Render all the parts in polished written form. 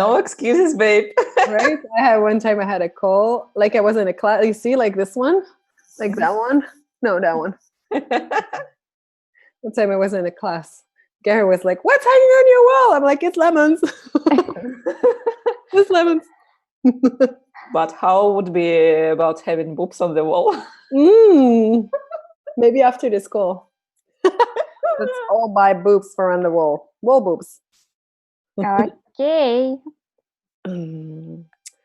No excuses, babe. Right? One time I had a call, like I was in a class. You see, like this one, like that one. No, that one. One time I was in a class. Gary was like, "What's hanging on your wall?" I'm like, "It's lemons." It's lemons. But how would be about having boobs on the wall? Maybe after this call. Let's all buy boobs for on the wall. Wall boobs. Окей.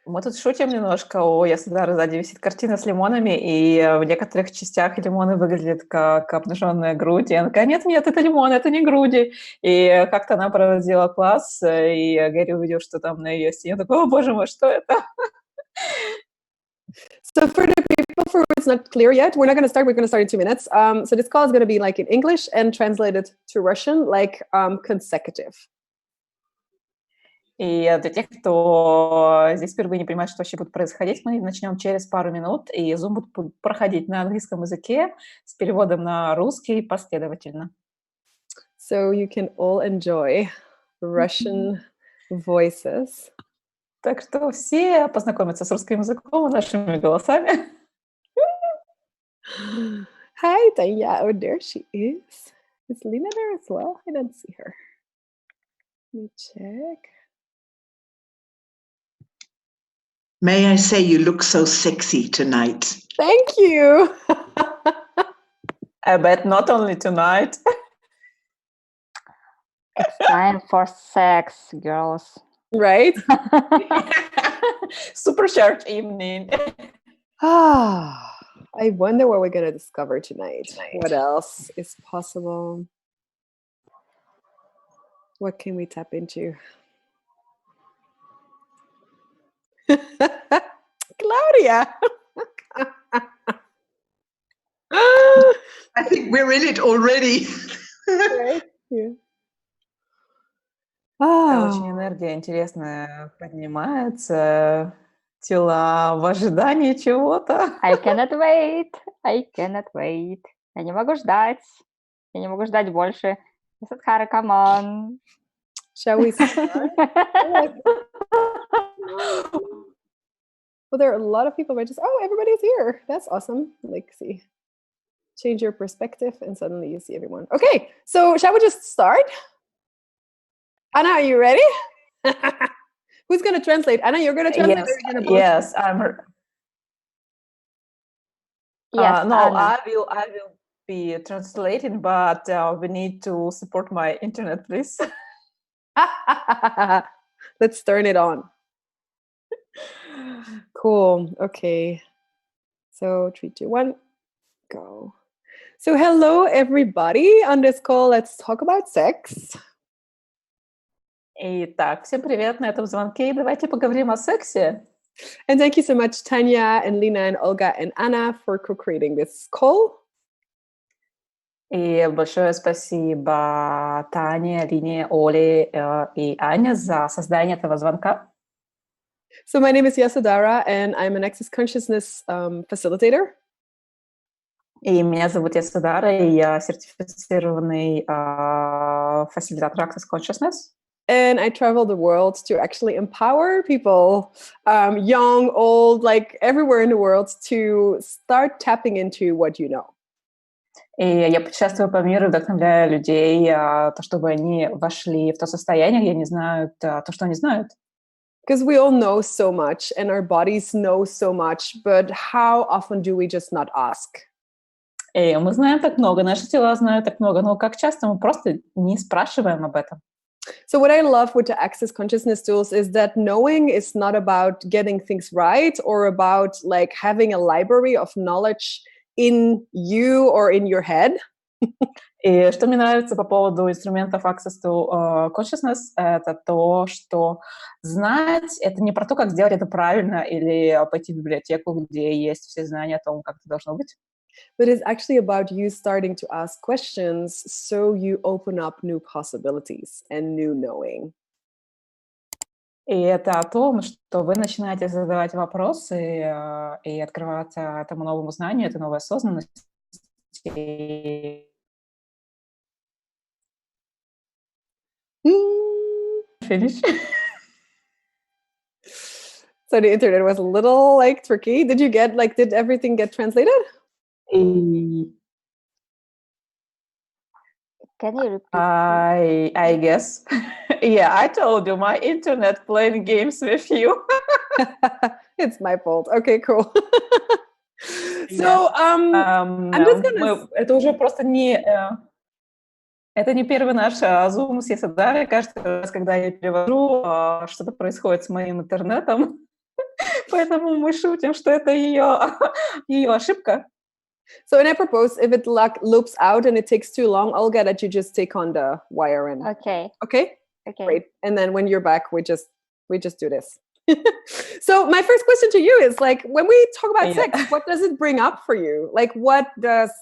Мы тут шутим немножко. У Ясодхары сзади висит картина с лимонами, и в некоторых частях лимоны выглядят как обнаженная грудь. И она такая, нет, это лимон, это не груди. И как-то она проводила класс, и Гэри увидел, что там на ее стене. Такой, о, боже мой, что это? So for the people for who it's not clear yet, we're not going to start. We're going to start in 2 minutes. So this call is going to be like in English and translated to Russian, like consecutive. И для тех, кто здесь впервые не понимает, что вообще будет происходить, мы начнем через пару минут, и Zoom будет проходить на английском языке с переводом на русский последовательно. So you can all enjoy Russian voices. Так что все познакомятся с русским языком и нашими голосами. Hi, Tanya. Oh, there she is. Is Lena there as well? I don't see her. Let me check. May I say you look so sexy tonight? Thank you. I bet not only tonight. It's time for sex, girls. Right? Super short evening. I wonder what we're going to discover tonight. What else is possible? What can we tap into? Claudia. I think we're in it already. Right? Yeah. Очень энергия интересная поднимается. Тела в ожидании чего-то. I cannot wait. I cannot wait. Я не могу ждать. Я не могу ждать больше. Ясодхара, come on. Shall we start? Well, there are a lot of people registered. Oh, everybody's here. That's awesome. Like, see, change your perspective and suddenly you see everyone. Okay, so shall we just start? Anna, are you ready? Who's going to translate? Anna, you're going to translate? Yes, or you're gonna yes, I'm. Yes, no, Anna. I will be translating, but we need to support my internet, please. Let's turn it on. Cool. Okay. So 3, 2, 1, go. So hello, everybody. On this call, let's talk about sex. Итак, всем привет на этом звонке. Давайте поговорим о сексе. And thank you so much, Tanya and Lena and Olga and Anna for co-creating this call. И большое спасибо Тане, Лине, Оле и Ане за создание этого звонка. So my name is Yasadara, and I'm an Access Consciousness facilitator. И меня зовут Ясодхара, и я сертифицированный фасилитатор Access Consciousness. And I travel the world to actually empower people, young, old, like everywhere in the world, to start tapping into what you know. И я путешествую по миру, вдохновляю людей, то, чтобы они вошли в то состояние, где они знают то, что они знают. Because we all know so much and our bodies know so much, but how often do we just not ask? И мы знаем так много, наши тела знают так много, но как часто мы просто не спрашиваем об этом. So what I love with the Access Consciousness tools is that knowing is not about getting things right or about like having a library of knowledge in you or in your head. И что мне нравится по поводу инструментов Access to Consciousness, это то, что знать — это не про то, как сделать это правильно или пойти в библиотеку, где есть все знания о том, как это должно быть. But it's actually about you starting to ask questions so you open up new possibilities and new knowing. И это о том, что вы начинаете задавать вопросы и открываться этому новому знанию, этой новой осознанности. Finish. So the internet was a little like tricky. Did you get like, did everything get translated? И Can you repeat? I guess. Yeah, I told you, my internet playing games with you. It's my fault. Okay, cool. Yeah. So, I'm just gonna. Это уже просто не... Это не первый наш Zoom с Ясодхарой. Каждый раз, когда я перевожу, что-то происходит с моим интернетом. Поэтому мы шутим, что это ее ошибка. So, and I propose if it like loops out and it takes too long, Olga, that you just take on the wire and Okay. okay, Okay. great. And then when you're back, we just do this. So my first question to you is like, when we talk about Yeah. sex, what does it bring up for you? Like, what does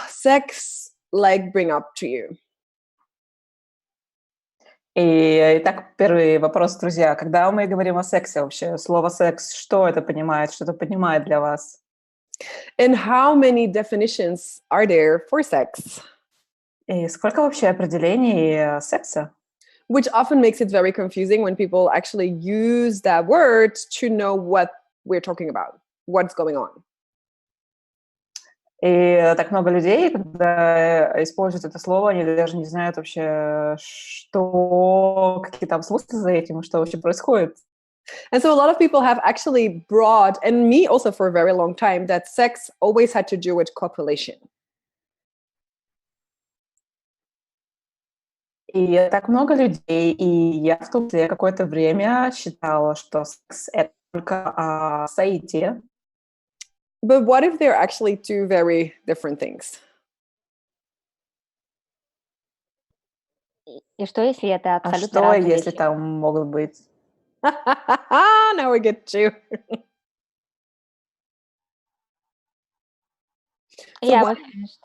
sex like bring up to you? И итак, первый вопрос, друзья. Когда мы говорим о сексе вообще, слово «секс», что это понимает, что это поднимает для вас? And how many definitions are there for sex? И сколько вообще определений секса? Which often makes it very confusing when people actually use that word to know what we're talking about, what's going on. И так много людей, когда используют это слово, они даже не знают вообще, какие там смыслы за этим, что вообще происходит. And so a lot of people have actually brought, and me also for a very long time, that sex always had to do with copulation. И так много людей, и я в том числе какое-то время считала, что секс — это только о соитии. But what if they're actually two very different things? И что, если это А абсолютно что, разные если вещи? там могут быть... Now we get you. Yeah, what- we finished.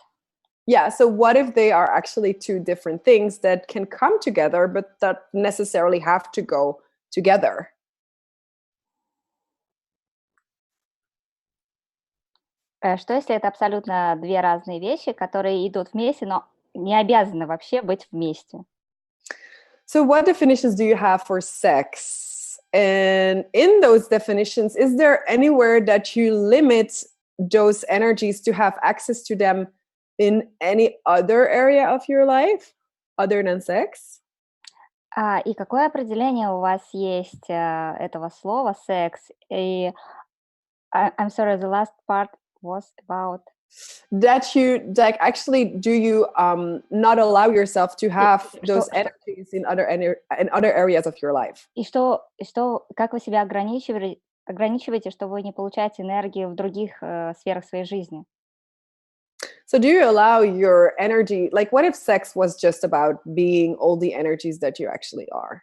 Yeah, so what if they are actually two different things that can come together, but that necessarily have to go together? Что, если это абсолютно две разные вещи, которые идут вместе, но не обязаны вообще быть вместе? So what definitions do you have for sex? And in those definitions, is there anywhere that you limit those energies to have access to them in any other area of your life other than sex? И какое определение у вас есть этого слова «секс»? И I'm sorry, the last part was about... That you like actually do you not allow yourself to have those что- energies in other areas of your life? И как вы себя ограничиваете, что вы не получаете энергии в других сферах своей жизни? So do you allow your energy, like what if sex was just about being all the energies that you actually are?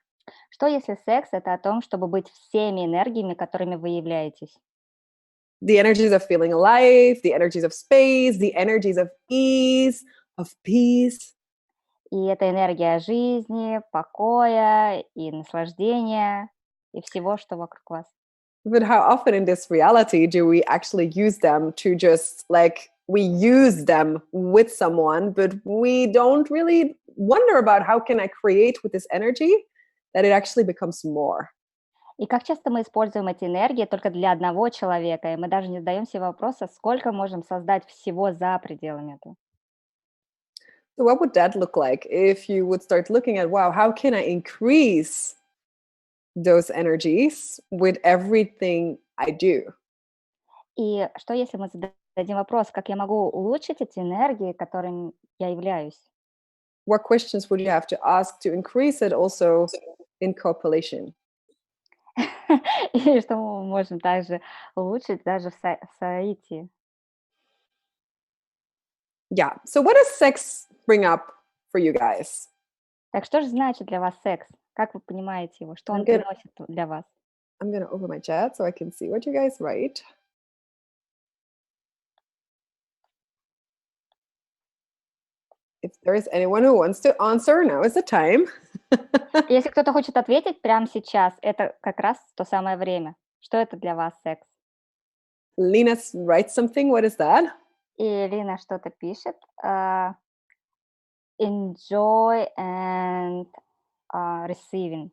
Что если секс — это о том, чтобы быть всеми энергиями, которыми вы являетесь? The energies of feeling alive, the energies of space, the energies of ease, of peace. И это энергия жизни, покоя и наслаждения, и всего, что вокруг вас. But how often in this reality do we actually use them to just like, we use them with someone, but we don't really wonder about how can I create with this energy that it actually becomes more. И как часто мы используем эти энергии только для одного человека, и мы даже не задаем себе вопроса, сколько можем создать всего за пределами этого. So what would that look like if you would start looking at, wow, how can I increase those energies with everything I do? И что если мы зададим вопрос, как я могу улучшить эти энергии, которыми я являюсь? What questions would you have to ask to increase it also in copulation? И что мы можем также улучшить даже в соитии? Yeah. So what does sex bring up for you guys? Так что же значит для вас секс? Как вы понимаете его? Что он I'm gonna- приносит для вас? I'm going to open my chat so I can see what you guys write. If there is anyone who wants to answer, now is the time. Если кто-то хочет ответить прямо сейчас, это как раз то самое время. Что это для вас секс? Lena writes something. What is that? И Лина что-то пишет. Enjoy and receiving.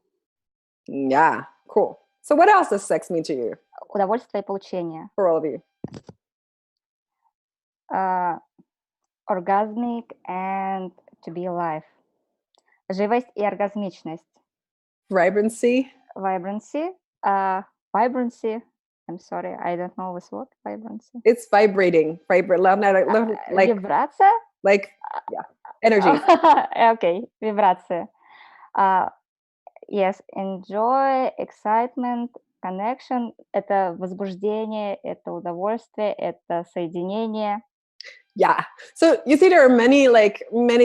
Yeah, cool. So what else does sex mean to you? Удовольствие и получение. For all of you. Orgasmic and to be alive. Живость и оргазмичность. Vibrancy. Vibrancy. Vibrancy. I'm sorry, I don't know this word. Vibrancy. It's vibrating. Like Вибрация? Like, yeah. Energy. Okay, вибрация. Yes, enjoy, excitement, connection. Это возбуждение, это удовольствие, это соединение. Yeah. So you see, there are many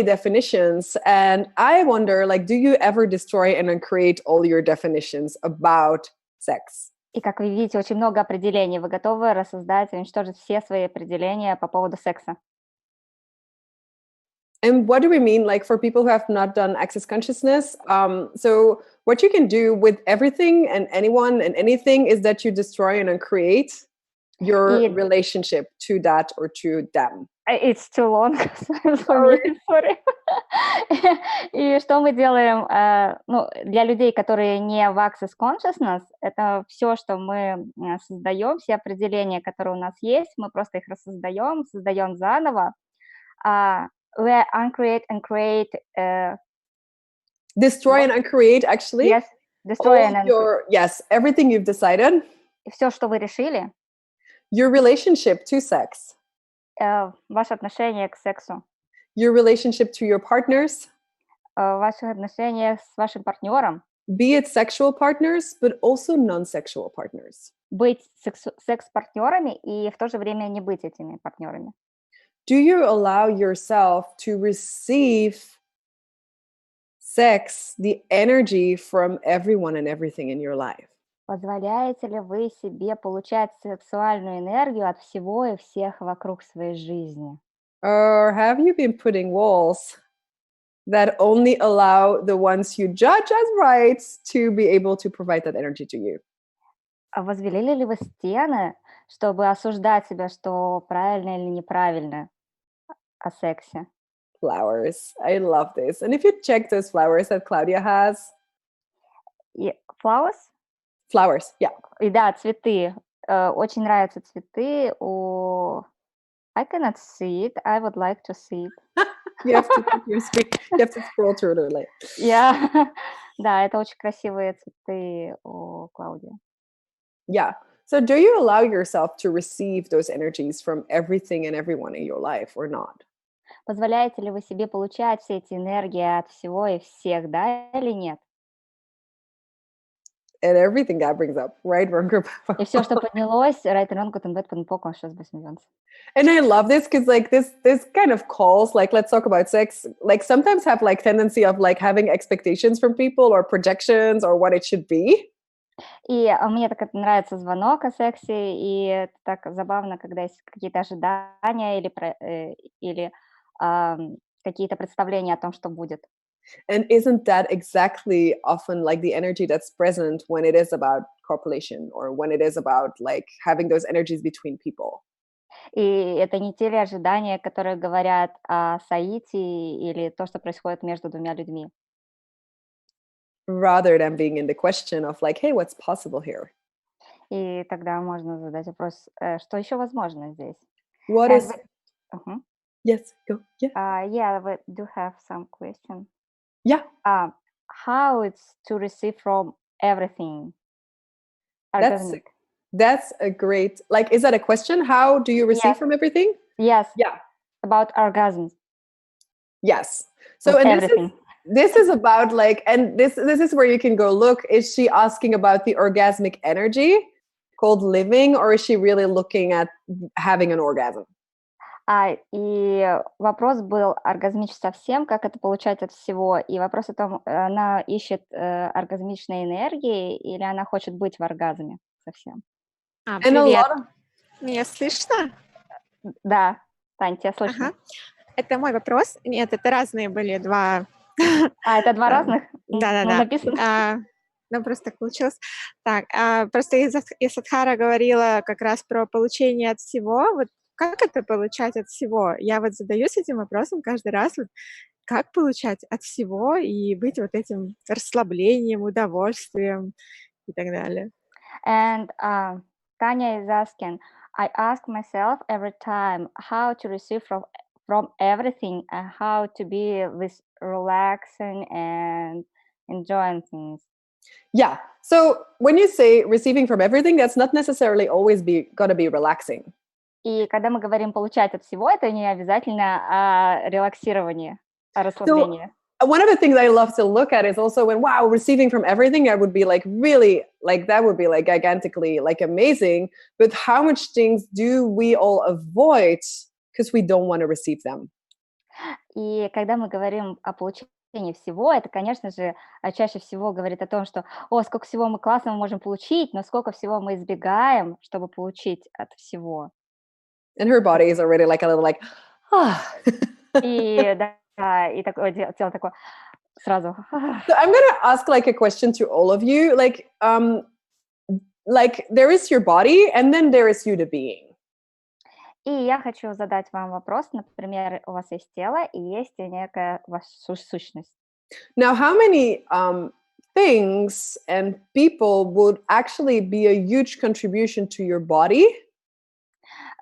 definitions, and I wonder, do you ever destroy and uncreate all your definitions about sex? И как вы видите, очень много определений. Вы готовы рассоздать и уничтожить все свои определения по поводу секса? And what do we mean, for people who have not done access consciousness? So what you can do with everything and anyone and anything is that you destroy and uncreate your relationship to that or to them. It's too long. Sorry. И что мы делаем? Для людей, которые не в Access Consciousness, это все, что мы создаем, все определения, которые у нас есть, мы просто их рассоздаем, создаем заново. We uncreate and create. Destroy and uncreate, actually. Yes, destroy and uncreate. Yes, everything you've decided. Все, что вы решили. Your relationship to sex. Ваше отношение к сексу. Your relationship to your partners. Ваши отношения с вашим партнером. Be it sexual partners, but also non-sexual partners. Быть секс-партнерами и в то же время не быть этими партнерами. Do you allow yourself to receive sex, the energy from everyone and everything in your life? Позволяете ли вы себе получать сексуальную энергию от всего и всех вокруг своей жизни? Or have you been putting walls that only allow the ones you judge as right to be able to provide that energy to you? А возвели ли вы стены, чтобы осуждать себя, что правильно или неправильно о сексе? Flowers. I love this. And if you check those flowers that Claudia has. Flowers? Flowers, yeah. И да, цветы. Очень нравятся цветы. I cannot see it. I would like to see it. You have to scroll through it later. Yeah. Да, это очень красивые цветы у Клаудии. Yeah. So do you allow yourself to receive those energies from everything and everyone in your life or not? Позволяете ли вы себе получать все эти энергии от всего и всех, да или нет? And everything that brings up, right? И все, что поднялось, right, wrong, guten Bett, guten Poco, сейчас besmillionс. And I love this because this kind of calls, let's talk about sex, sometimes have tendency of having expectations from people or projections or what it should be. И мне так это нравится звонок о сексе, и это так забавно, когда есть какие-то ожидания или какие-то представления о том, что будет. And isn't that exactly often the energy that's present when it is about copulation or when it is about having those energies between people? И это не те ли ожидания, которые говорят о соитии или то, что происходит между двумя людьми? Rather than being in the question of hey, what's possible here? И тогда можно задать вопрос, что еще возможно здесь? What is... Yes, go. Yeah. Yeah, we do have some question. Yeah. How it's to receive from everything? That's a great, is that a question? How do you receive from everything? Yes. Yeah. About orgasms. Yes. So and everything. This is about and this is where you can go look, is she asking about the orgasmic energy called living, or is she really looking at having an orgasm? И вопрос был оргазмич совсем, как это получать от всего. И вопрос о том, она ищет оргазмичной энергии или она хочет быть в оргазме совсем. Привет. Меня слышно? Да, Тань, тебя слышно. Ага. Это мой вопрос. Нет, это разные были два. Это два разных? Да. Написано. Просто так получилось. Так, просто Ясодхара говорила как раз про получение от всего. Вот как это получать от всего? Я задаюсь этим вопросом каждый раз. Как получать от всего и быть этим расслаблением, удовольствием и так далее? And Tanya is asking, I ask myself every time how to receive from everything and how to be with relaxing and enjoying things. Yeah. So when you say receiving from everything, that's not necessarily always gotta be relaxing. И когда мы говорим получать от всего, это не обязательно о релаксировании, о расслаблении. One of the things I love to look at is also when, wow, receiving from everything, I would be like, really, like that would be like gigantically like amazing. But how much things do we all avoid because we don't want to receive them? И когда мы говорим о получении всего, это, конечно же, чаще всего говорит о том, что, о, сколько всего мы классного можем получить, но сколько всего мы избегаем, чтобы получить от всего. And her body is already like a little like, ah. И да, и такое тело такое сразу. So I'm gonna ask like a question to all of you, like there is your body, and then there is you, the being. И я хочу задать вам вопрос, например, у вас есть тело и есть некая ваша сущность. Now, how many things and people would actually be a huge contribution to your body?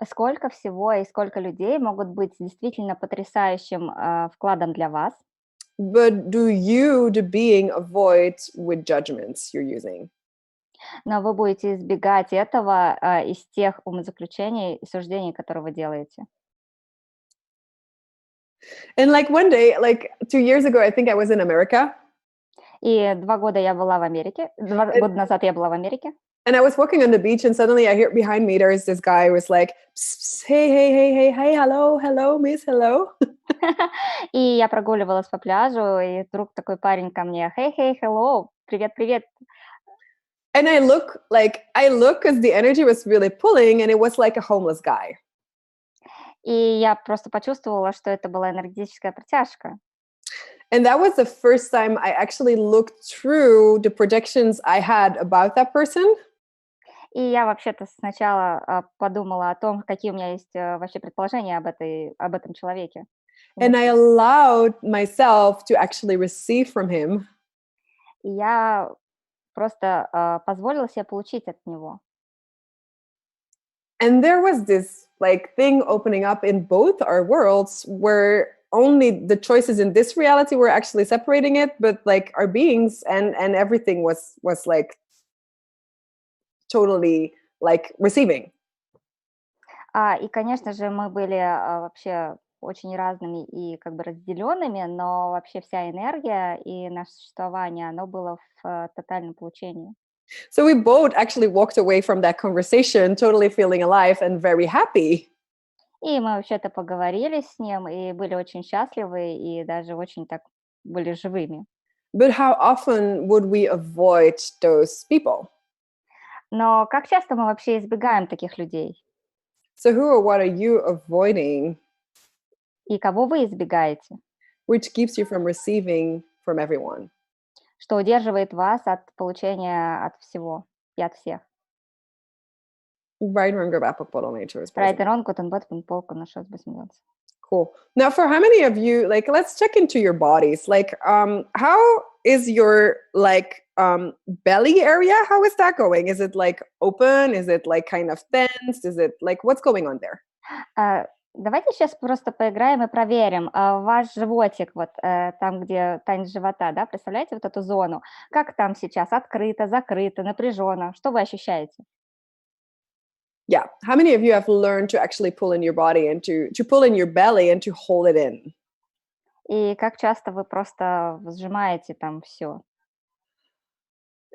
Сколько всего и сколько людей могут быть действительно потрясающим вкладом для вас? But do you, the being, avoid with judgments you're using? Но вы будете избегать этого из тех умозаключений и суждений, которые вы делаете. And like one day, like 2 years ago, I think I was in America. И 2 года я была в Америке, 2 года назад я была в Америке. And I was walking on the beach, and suddenly I hear behind me there is this guy who was like, psst, psst, hey, hello, miss, hello. И я прогуливалась по пляжу, и вдруг такой парень ко мне, hey, hello, привет. And I look because the energy was really pulling, and it was like a homeless guy. И я просто почувствовала, что это была энергетическая притяжка. And that was the first time I actually looked through the projections I had about that person. И я вообще-то сначала подумала о том, какие у меня есть вообще предположения об этом человеке. And I allowed myself to actually receive from him. И я просто позволила себе получить от него. And there was this like thing opening up in both our worlds where only the choices in this reality were actually separating it, but like our beings and everything was like totally like receiving. И, конечно же, мы были вообще очень разными и как бы разделенными, но вообще вся энергия и наше существование, оно было в тотальном получении. So we both actually walked away from that conversation totally feeling alive and very happy. И мы вообще-то поговорили с ним, и были очень счастливы, и даже очень так были живыми. But how often would we avoid those people? Но как часто мы вообще избегаем таких людей? So who or what are you avoiding? И кого вы избегаете? Which keeps you from receiving from everyone? Что удерживает вас от получения от всего и от всех? Right, wrong, grab apple bottle nature. Right and wrong, good and bad, полку на что посмеялся. Cool. Now, for how many of you, like, let's check into your bodies. Like, how is your like belly area? How is that going? Is it like open? Is it like kind of tense? Is it like what's going on there? Давайте сейчас просто поиграем и проверим. Ваш животик, вот там, где танец живота, да, представляете вот эту зону? Как там сейчас? Открыто, закрыто, напряженно? Что вы ощущаете? Yeah. How many of you have learned to actually pull in your body and to pull in your belly and to hold it in? И как часто вы просто сжимаете там все?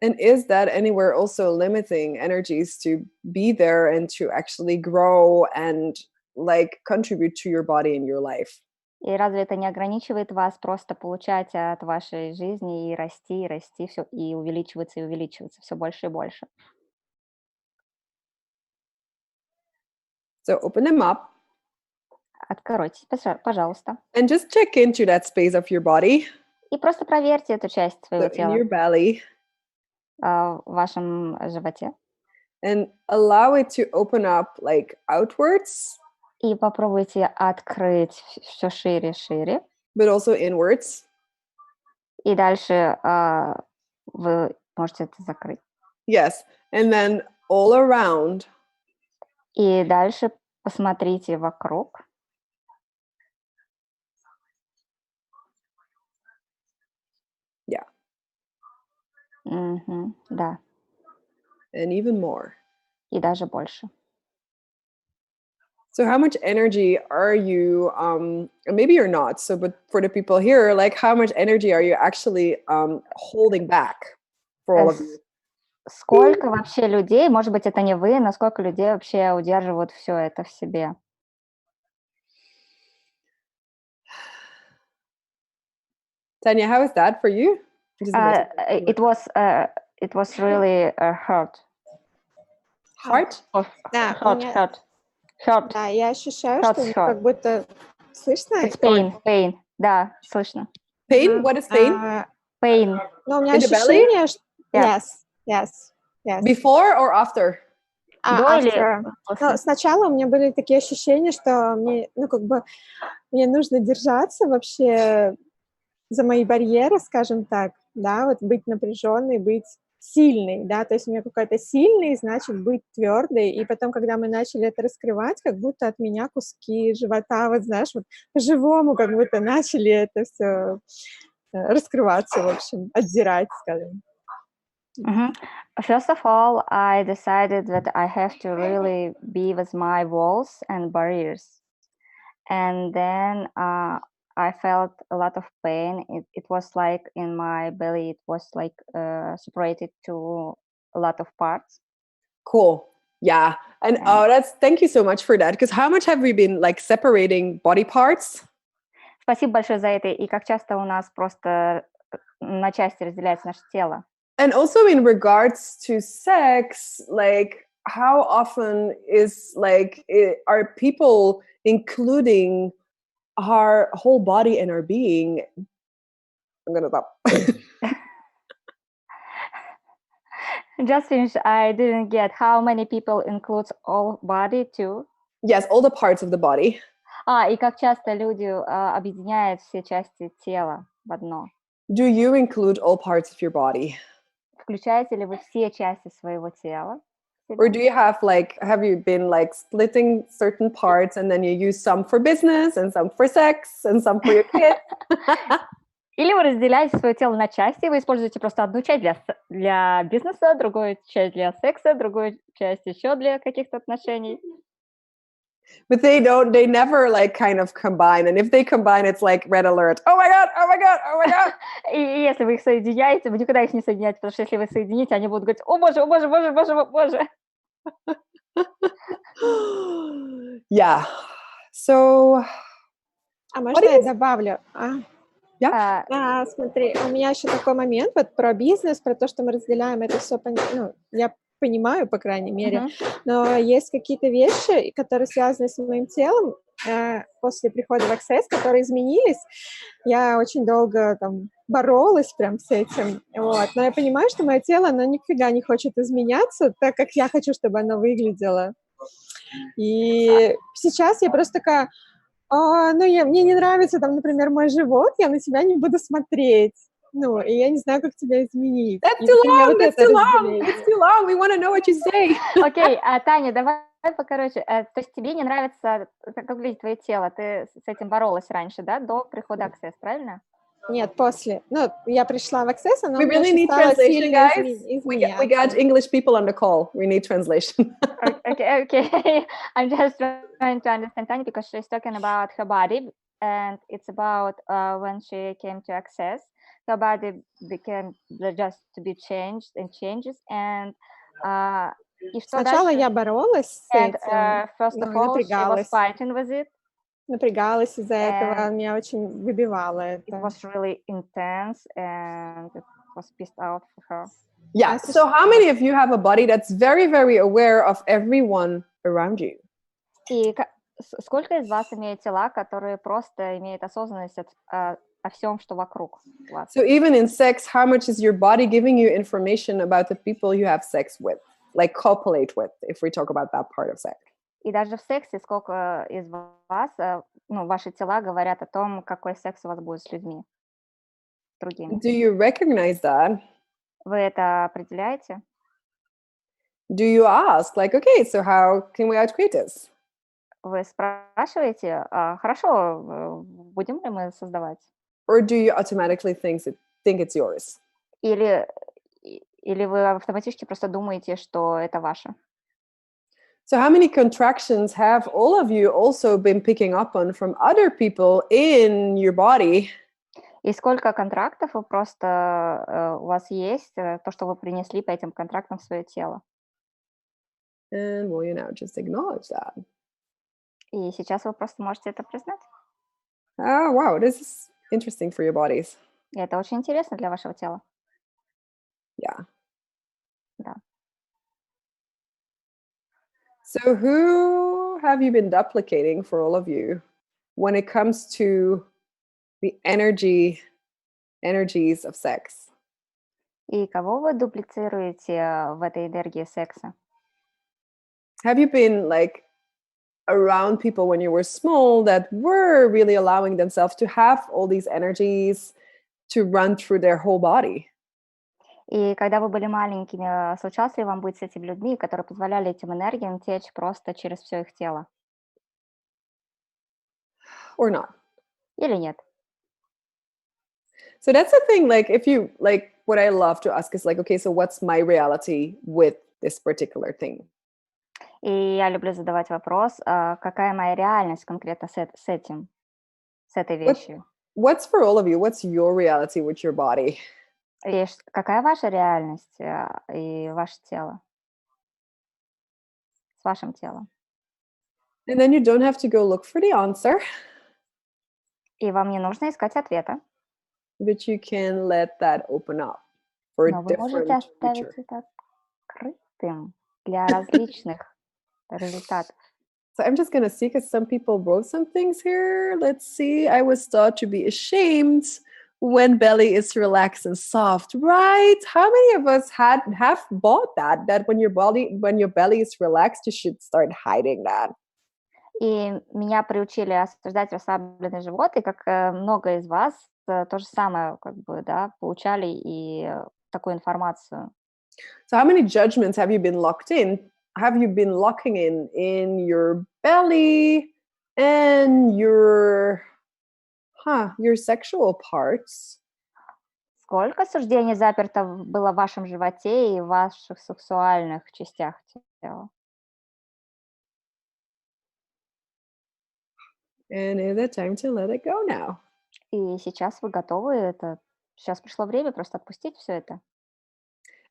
And is that anywhere also limiting energies to be there and to actually grow and like contribute to your body and your life? И разве это не ограничивает вас просто получать от вашей жизни и расти все, и увеличиваться все больше и больше? So open them up. Откройте, пожалуйста. And just check into that space of your body. И просто проверьте эту часть своего So in тела your belly. В вашем животе. And allow it to open up like outwards. И попробуйте открыть все шире. But also inwards. И дальше вы можете это закрыть. Yes. And then all around. И дальше посмотрите вокруг. Yeah. Да. And even more. И даже больше. So how much energy are you, maybe you're not, so, but for the people here, like how much energy are you actually holding back for all of you? Сколько вообще людей, может быть, это не вы, но сколько людей вообще удерживают все это в себе? Tanya, how is that for you? It was really hurt. Heart? Да, у меня- Hurt. Да, я ощущаю, Hurts, что мне hurt. как будто... Слышно? It's pain. Да, слышно. Pain? What is pain? Pain. Но у меня In the belly? ощущение, что... Yeah. Yes. Before or after? До или After. после? Ну, сначала у меня были такие ощущения, что мне, мне нужно держаться вообще за мои барьеры, скажем так, да, вот быть напряженной, быть сильной, да, то есть у меня какой-то сильный, значит, быть твердой, и потом, когда мы начали это раскрывать, как будто от меня куски живота, вот знаешь, вот по-живому как будто начали это все раскрываться, в общем, отдирать, скажем. First of all, I decided that I have to really be with my walls and barriers. And then I felt a lot of pain. It was like in my belly, it was like separated to a lot of parts. Cool. Yeah. And thank you so much for that. Because how much have we been like separating body parts? Спасибо большое за это. И как часто у нас просто на части разделяется наше тело. And also in regards to sex, like how often is are people including our whole body and our being? I'm gonna stop. Just finish. I didn't get how many people includes all body too. Yes, all the parts of the body. И как часто люди объединяют все части тела в одно. Do you include all parts of your body? Включаете ли вы все части своего тела? Or do you have you been like splitting certain parts and then you use some for business and some for sex and some for your kids? Или вы разделяете свое тело на части, вы используете просто одну часть для бизнеса, другую часть для секса, другую часть еще для каких-то отношений. But they never like kind of combine. And if they combine, it's like red alert. Oh my God, oh my God, oh my God. И если вы их соединяете, вы никогда их не соединяете, потому что если вы соедините, они будут говорить: «О боже, о боже, боже, боже, боже». Yeah. So... А можно я добавлю? Yeah. Смотри, у меня еще такой момент вот про бизнес, про то, что мы разделяем это все, я понимаю, по крайней мере, но есть какие-то вещи, которые связаны с моим телом после прихода в Access, которые изменились. Я очень долго там боролась прям с этим, вот. Но я понимаю, что мое тело, оно нифига не хочет изменяться так, как я хочу, чтобы оно выглядело. И сейчас я просто такая... мне не нравится, там, например, мой живот, я на себя не буду смотреть. И я не знаю, как тебя изменить. That's too long. We want to know what you say. Окей, Таня, давай покороче. То есть тебе не нравится, как выглядит твое тело? Ты с этим боролась раньше, да, до прихода Access, правильно? Нет, после. Я пришла в Access, но we really need translation, guys. We got English people on the call. We need translation. Okay. I'm just trying to understand Tanya because she's talking about her body, and it's about when she came to Access, her body became just to be changed and changes, and и что сначала дальше? Я боролась с этим, first of all, she was fighting with it. Напрягалась из-за этого, меня очень выбивало это. It was really intense and it was pissed off for her. Yeah, so how many of you have a body that's very, very aware of everyone around you? И сколько из вас имеют тела, которые просто имеют осознанность о всем, что вокруг вас? So even in sex, how much is your body giving you information about the people you have sex with, like copulate with, if we talk about that part of sex? И даже в сексе сколько из вас, ваши тела говорят о том, какой секс у вас будет с людьми, другими. Do you recognize that? Вы это определяете? do you ask, like, okay, so how can we outcreate this? Вы спрашиваете, хорошо, будем ли мы создавать? Or do you automatically think it's yours? Или вы автоматически просто думаете, что это ваше? So how many contractions have all of you also been picking up on from other people in your body? И сколько контрактов вы просто у вас есть, то, что вы принесли по этим контрактам в свое тело? And will you now just acknowledge that? И сейчас вы просто можете это признать. Oh, wow, this is interesting for your bodies. И это очень интересно для вашего тела. Yeah. Да. So who have you been duplicating for all of you when it comes to the energies of sex? И кого вы дуплицируете в этой энергии секса? Have you been like around people when you were small that were really allowing themselves to have all these energies to run through their whole body? И когда вы были маленькими, случалось ли вам быть с этими людьми, которые позволяли этим энергиям течь просто через все их тело? Or not? Или нет? So that's the thing, like, if you, like, what I love to ask is like, okay, so what's my reality with this particular thing? И я люблю задавать вопрос, какая моя реальность конкретно с этим, с этой вещью? What's for all of you? What's your reality with your body? И какая ваша реальность и ваше тело? С вашим телом. And then you don't have to go look for the answer, И вам не нужно искать ответа, but you can let that open up for a но вы можете different оставить future. это открытым для различных результатов. So I'm just going to see, because some people wrote some things here. Let's see. I was taught to be ashamed when belly is relaxed and soft, right? How many of us have bought that when your belly is relaxed, you should start hiding that? И меня приучили осуждать расслабленный живот, и как много из вас то же самое, как бы, да, получали и такую информацию. So how many judgments have you been locked in? Have you been locking in your belly and your sexual parts? Сколько суждений заперто было в вашем животе и в ваших сексуальных частях тела? And is it time to let it go now? И сейчас вы готовы сейчас пришло время просто отпустить все это.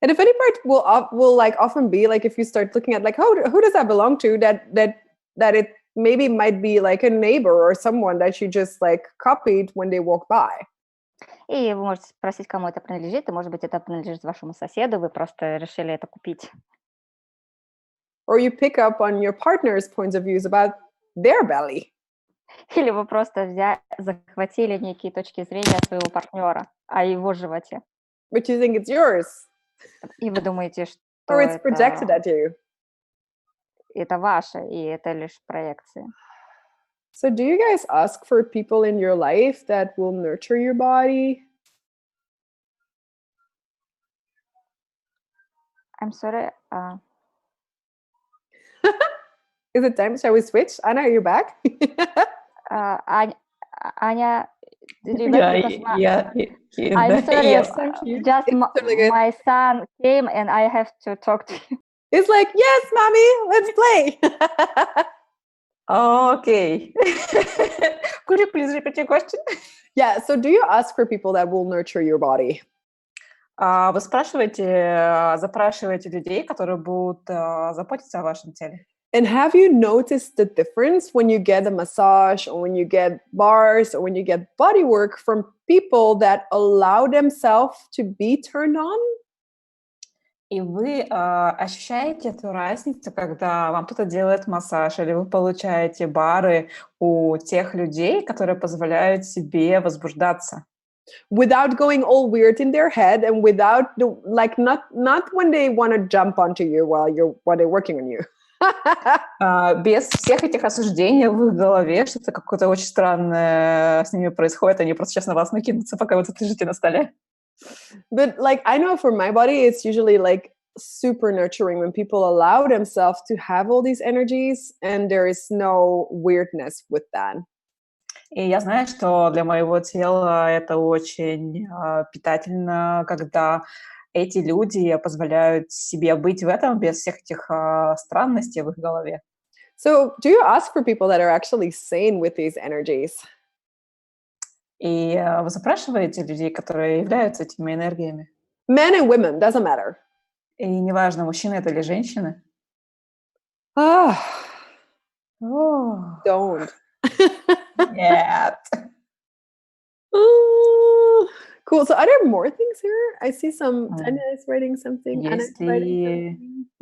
And if any part will like often be like, if you start looking at like, who does that belong to, that it maybe might be like a neighbor or someone that you just like copied when they walk by. И вы можете спросить, кому это принадлежит, и, может быть, это принадлежит вашему соседу, вы просто решили это купить. Or you pick up on your partner's points of views about their belly. Или вы просто захватили некие точки зрения своего партнера о его животе. But you think it's yours. И вы думаете, что Or it's projected at you. Это ваше, и это лишь проекции. So do you guys ask for people in your life that will nurture your body? I'm sorry. Is it time? Shall we switch? Anna, are you back? Anya, did you back? I'm sorry. Yes, thank you. Just totally my son came and I have to talk to you. It's like, yes, mommy, let's play. Okay. Could you please repeat your question? Yeah, so do you ask for people that will nurture your body? Вы запрашиваете людей, которые будут заботиться о вашем теле. And have you noticed the difference when you get a massage or when you get bars or when you get body work from people that allow themselves to be turned on? И вы ощущаете эту разницу, когда вам кто-то делает массаж, или вы получаете бары у тех людей, которые позволяют себе возбуждаться? Without going all weird in their head and without not when they want to jump onto you while they're working on you. Без всех этих осуждений в их голове, что-то какое-то очень странное с ними происходит, они просто сейчас на вас накинутся, пока вы тут лежите на столе. But like, I know for my body, it's usually like super nurturing when people allow themselves to have all these energies and there is no weirdness with that. И я знаю, что для моего тела это очень питательно, когда эти люди позволяют себе быть в этом без всех этих странностей в их голове. So do you ask for people that are actually sane with these energies? И вы запрашиваете людей, которые являются этими энергиями. Men and women, doesn't matter. И неважно, мужчины это или женщины. Ah, О, don't. нет. Cool. So are there more things here? I see some. Tanya is writing something. Anna is Есть writing ли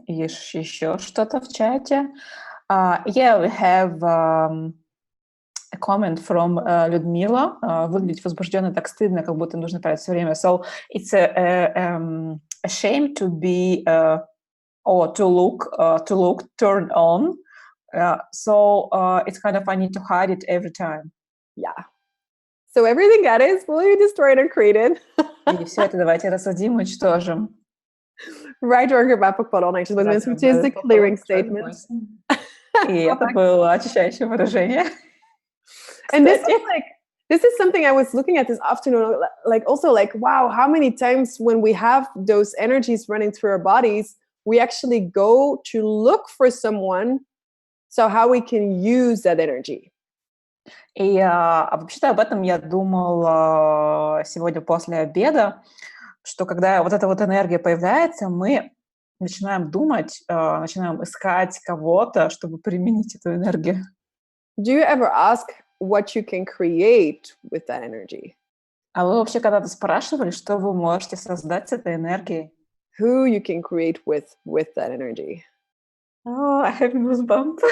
something. еще что-то в чате? Yeah, we have a comment from Людмила. Выглядеть возбужденно так стыдно, как будто нужно тратить все время. So it's a shame to be or to look turned on. So it's kind of funny to hide it every time. Yeah. So everything that is will be destroyed or created. И все это давайте рассудим, уничтожим. Right, or back all night, which is the clearing statement. И это было очищающее выражение. And this is something I was looking at this afternoon, like also like, wow, how many times when we have those energies running through our bodies, we actually go to look for someone, so how we can use that energy. И вообще-то об этом я думал сегодня после обеда, что когда вот эта вот энергия появляется, мы начинаем думать, начинаем искать кого-то, чтобы применить эту энергию. Do you ever ask what you can create with that energy? А вы вообще когда-то спрашивали, что вы можете создать с этой энергией? Who you can create with that energy? Oh, I have goosebumps.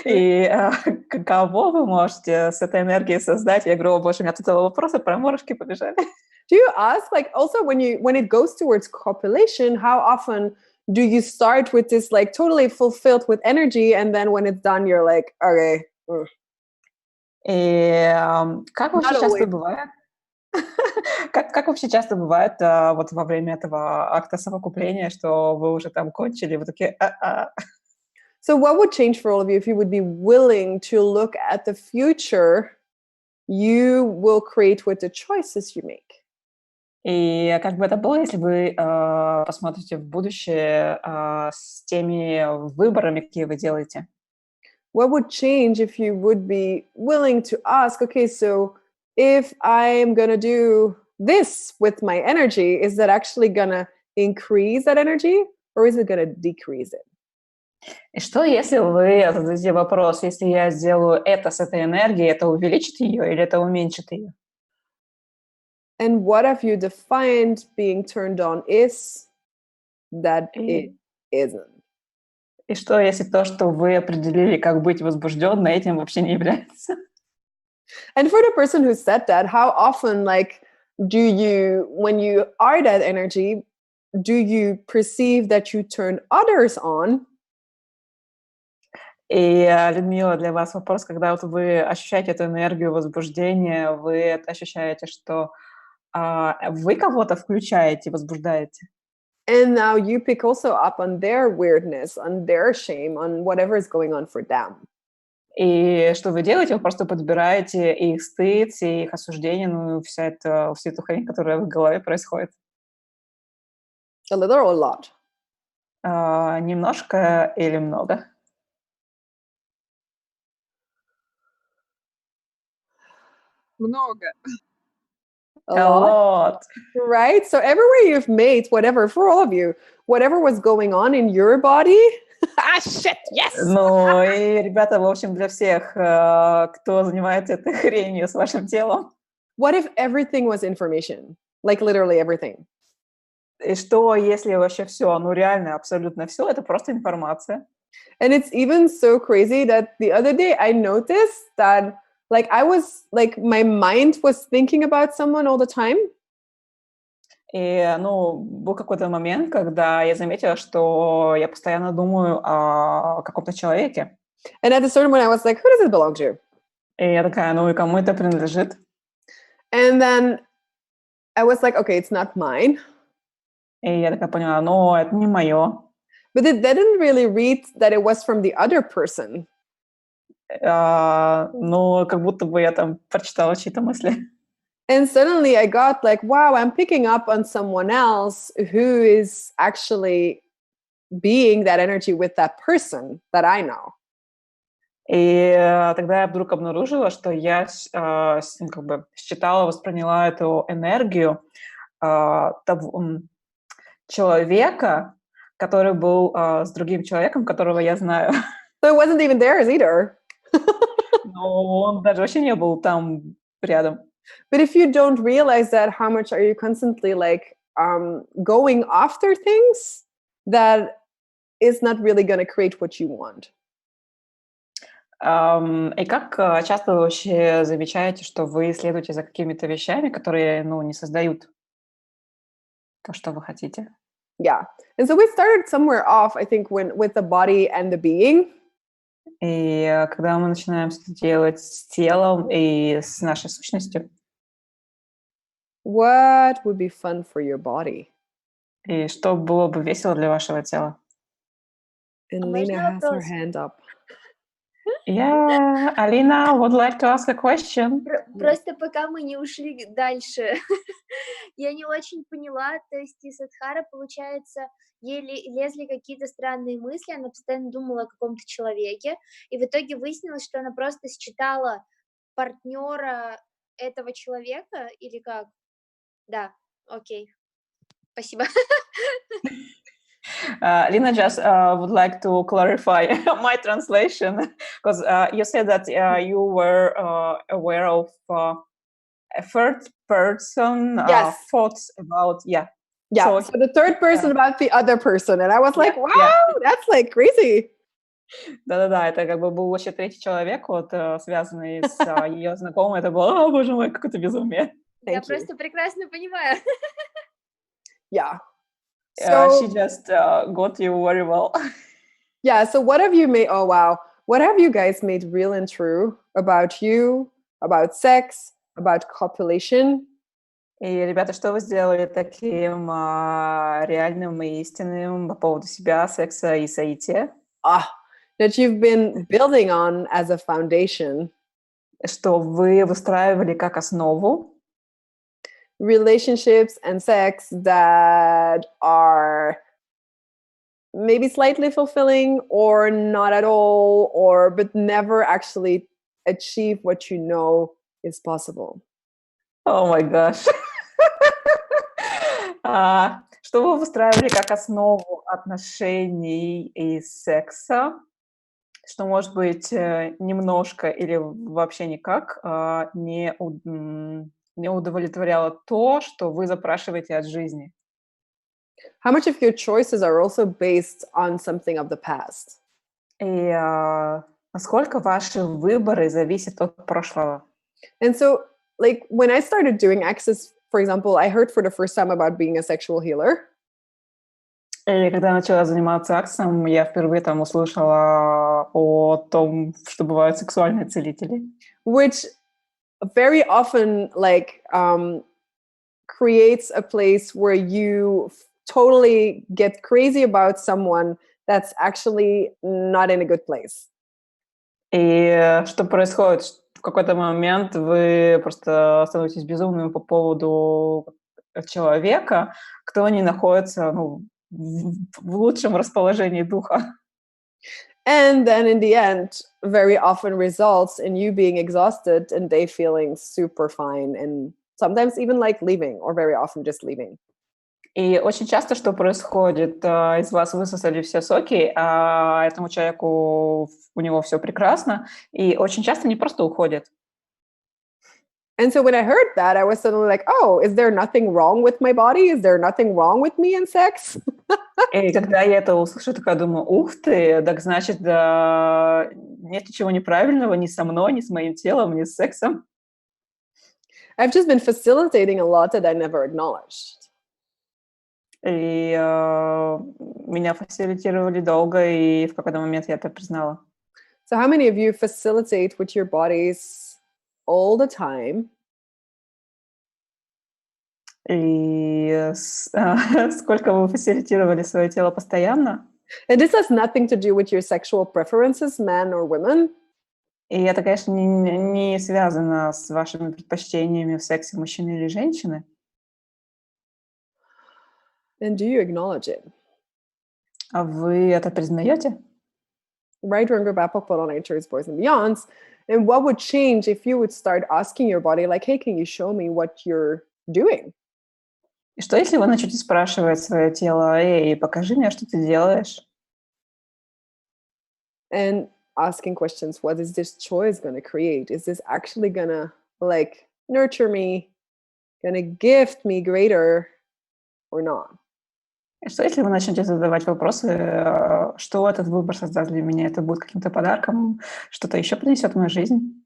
И кого вы можете с этой энергией создать? Я говорю, о боже, у меня тут вопросы про мурашки побежали. Do you ask, like, also when it goes towards copulation, how often do you start with this like totally fulfilled with energy, and then when it's done, you're like, okay. И как вообще часто бывает? Как вообще часто бывает вот во время этого акта совокупления, что вы уже там кончили, вы такие So what would change for all of you if you would be willing to look at the future you will create with the choices you make? И как бы это было, если вы посмотрите в будущее с теми выборами, какие вы делаете? What would change if you would be willing to ask, okay, so if I'm going to do this with my energy, is that actually going to increase that energy or is it going to decrease it? И что, если вы зададите вопрос, если я сделаю это с этой энергией, это увеличит ее или это уменьшит ее? And what have you defined being turned on is that it isn't? И что, если то, что вы определили, как быть возбужденной, этим вообще не является? And for the person who said that, how often, like, do you, when you are that energy, do you perceive that you turn others on? И, Людмила, для вас вопрос, когда вот вы ощущаете эту энергию возбуждения, вы это ощущаете, что вы кого-то включаете, возбуждаете? And now you pick also up on their weirdness, on their shame, on whatever is going on for them. И что вы делаете? Вы просто подбираете их стыд, и их осуждение, ну, всю эту хрень, которая в голове происходит. A little or a lot? Немножко или много? Много. A lot. Right? So everywhere you've made, whatever, for all of you, whatever was going on in your body, shit, yes! Ну, и, ребята, в общем, для всех, кто занимается этой хренью с вашим телом. What if everything was information? Like literally everything. И что, если вообще все, ну реально абсолютно все, это просто информация. And it's even so crazy that the other day I noticed that like I was like my mind was thinking about someone all the time. И, ну, был какой-то момент, когда я заметила, что я постоянно думаю о каком-то человеке. And at a certain point I was like, who does it belong to? И я такая, ну и кому это принадлежит? And then I was like, okay, it's not mine. И я такая поняла, но это не мое. But they didn't really read that it was from the other person. Ну, как будто бы я там прочитала чьи-то мысли. And suddenly I got like, wow, I'm picking up on someone else who is actually being that energy with that person that I know. И тогда я вдруг обнаружила, что я как бы считала, восприняла эту энергию человека, который был с другим человеком, которого я знаю. So it wasn't even theirs either. Но он даже вообще не был там рядом. But if you don't realize that, how much are you constantly like going after things that is not really going to create what you want? И как часто вы вообще замечаете, что вы следуете за какими-то вещами, которые, ну, не создают то, что вы хотите? Yeah. And so we started somewhere off, I think, with the body and the being. И когда мы начинаем что-то делать с телом и с нашей сущностью, What would be fun for your body? и что было бы весело для вашего тела? And А Lena можно has her вопрос? hand up. Yeah, Alina would like to ask a question. Просто пока мы не ушли дальше, я не очень поняла, то есть Ясодхара, получается, ей лезли какие-то странные мысли, она постоянно думала о каком-то человеке, и в итоге выяснилось, что она просто считала партнера этого человека, или как? Да, окей, спасибо. Lina just would like to clarify my translation because you said that you were aware of a third person Yes. thoughts about, Yeah. So- So the third person about the other person. And I was like, wow, yeah. that's like crazy. Да-да-да, это как бы был вообще третий человек, вот, связанный с ее знакомой. Это было, о, боже мой, какое-то безумие. Я Thank you. просто прекрасно понимаю. Yeah. She So just got you very well. yeah, so what have you made? Oh wow. What have you guys made real and true about you, about sex, about copulation? И, ребята, что вы сделали таким реальным и истинным по поводу себя, секса и соития, That you've been building on as a foundation? что вы выстраивали как основу Relationships and sex that are maybe slightly fulfilling or not at all, or but never actually achieve what you know is possible. О май гаш. Что вы выстраивали как основу отношений и секса, что, может быть, немножко или вообще никак не удовлетворяло то, что вы запрашиваете от жизни. How much of your choices are also based on something of the past? И насколько ваши выборы зависят от прошлого. And so, like, when I started doing Access, for example, I heard for the first time about being a sexual healer. И когда я начала заниматься аксом, я впервые там услышала о том, что бывают сексуальные целители. Which very often, like, creates a place where you totally get crazy about someone that's actually not in a good place. И что происходит? В какой-то момент вы просто становитесь безумным по поводу человека, кто не находится в лучшем расположении духа. And then in the end, very often results in you being exhausted and they feeling super fine and sometimes even like leaving, or very often just leaving. И очень часто что происходит? Из вас высосали все соки, а этому человеку у него все прекрасно, и очень часто не просто уходят. And so when I heard that, I was suddenly like, oh, is there nothing wrong with my body? Is there nothing wrong with me in sex? И когда я это услышу, такая думаю, ух ты, так значит, да, нет ничего неправильного ни со мной, ни с моим телом, ни с сексом. I've just been facilitating a lot that I never acknowledged. И меня фасилитировали долго, и в какой-то момент я это признала. So how many of you facilitate with your bodies all the time? И сколько вы фасилитировали свое тело постоянно? And this has nothing to do with your sexual preferences, men or women. И это, конечно, не связано с вашими предпочтениями в сексе мужчины или женщины. And do you acknowledge it? А вы это признаете? Right, wrong, bad, put nature, boys and beyonds. And what would change if you would start asking your body, like, hey, can you show me what you're doing? И что, если вы начнете спрашивать свое тело: «Эй, покажи мне, что ты делаешь?» And asking questions, what is this choice going to create? Is this actually going to, like, nurture me, going to gift me greater or not? И что, если вы начнете задавать вопросы, что этот выбор создаст для меня? Это будет каким-то подарком, что-то еще принесет в мою жизнь?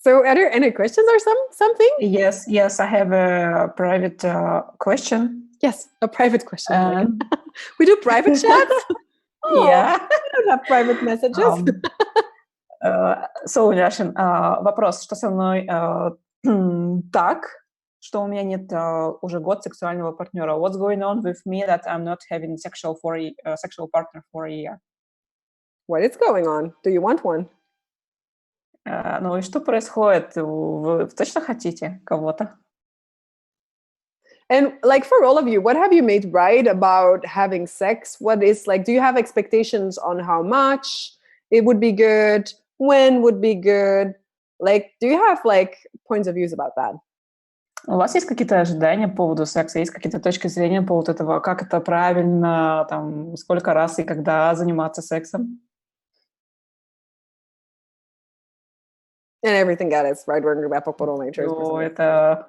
So are there any questions or something? Yes, I have a private question. Yes, a private question. We do private chats? Yeah. We don't have private messages. So, Яшин, вопрос, что со мной так, что у меня нет уже год сексуального партнера? What's going on with me that I'm not having sexual partner for a year? What is going on? Do you want one? Ну и что происходит? Вы точно хотите кого-то? And like for all of you, what have you made right about having sex? What is like, do you have expectations on how much it would be good? When would be good? Like, do you have like points of views about that? У вас есть какие-то ожидания по поводу секса? Есть какие-то точки зрения по поводу этого? Как это правильно? Там, сколько раз и когда заниматься сексом? And everything got its right word about nature. Это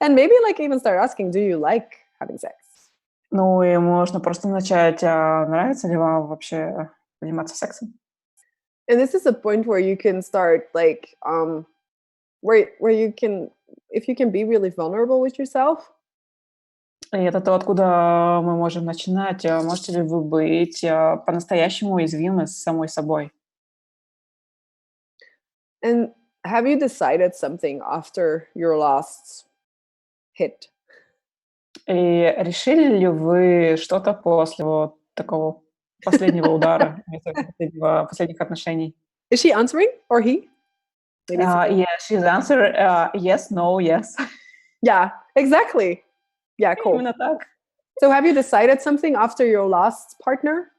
And maybe like even start asking, do you like having sex? Ну и можно просто начать, нравится ли вам вообще заниматься сексом? And this is a point where you can start like, where you can, if you can be really vulnerable with yourself. И это то, откуда мы можем начинать. Можете ли вы быть по-настоящему уязвимы с самой собой? And have you decided something after your last hit? И решили ли вы что-то после вот такого последнего удара, последних отношений? Is she answering or he? Yeah, she's answered yes, no, yes. Yeah, exactly. Yeah, cool. Именно так. So have you decided something after your last partner?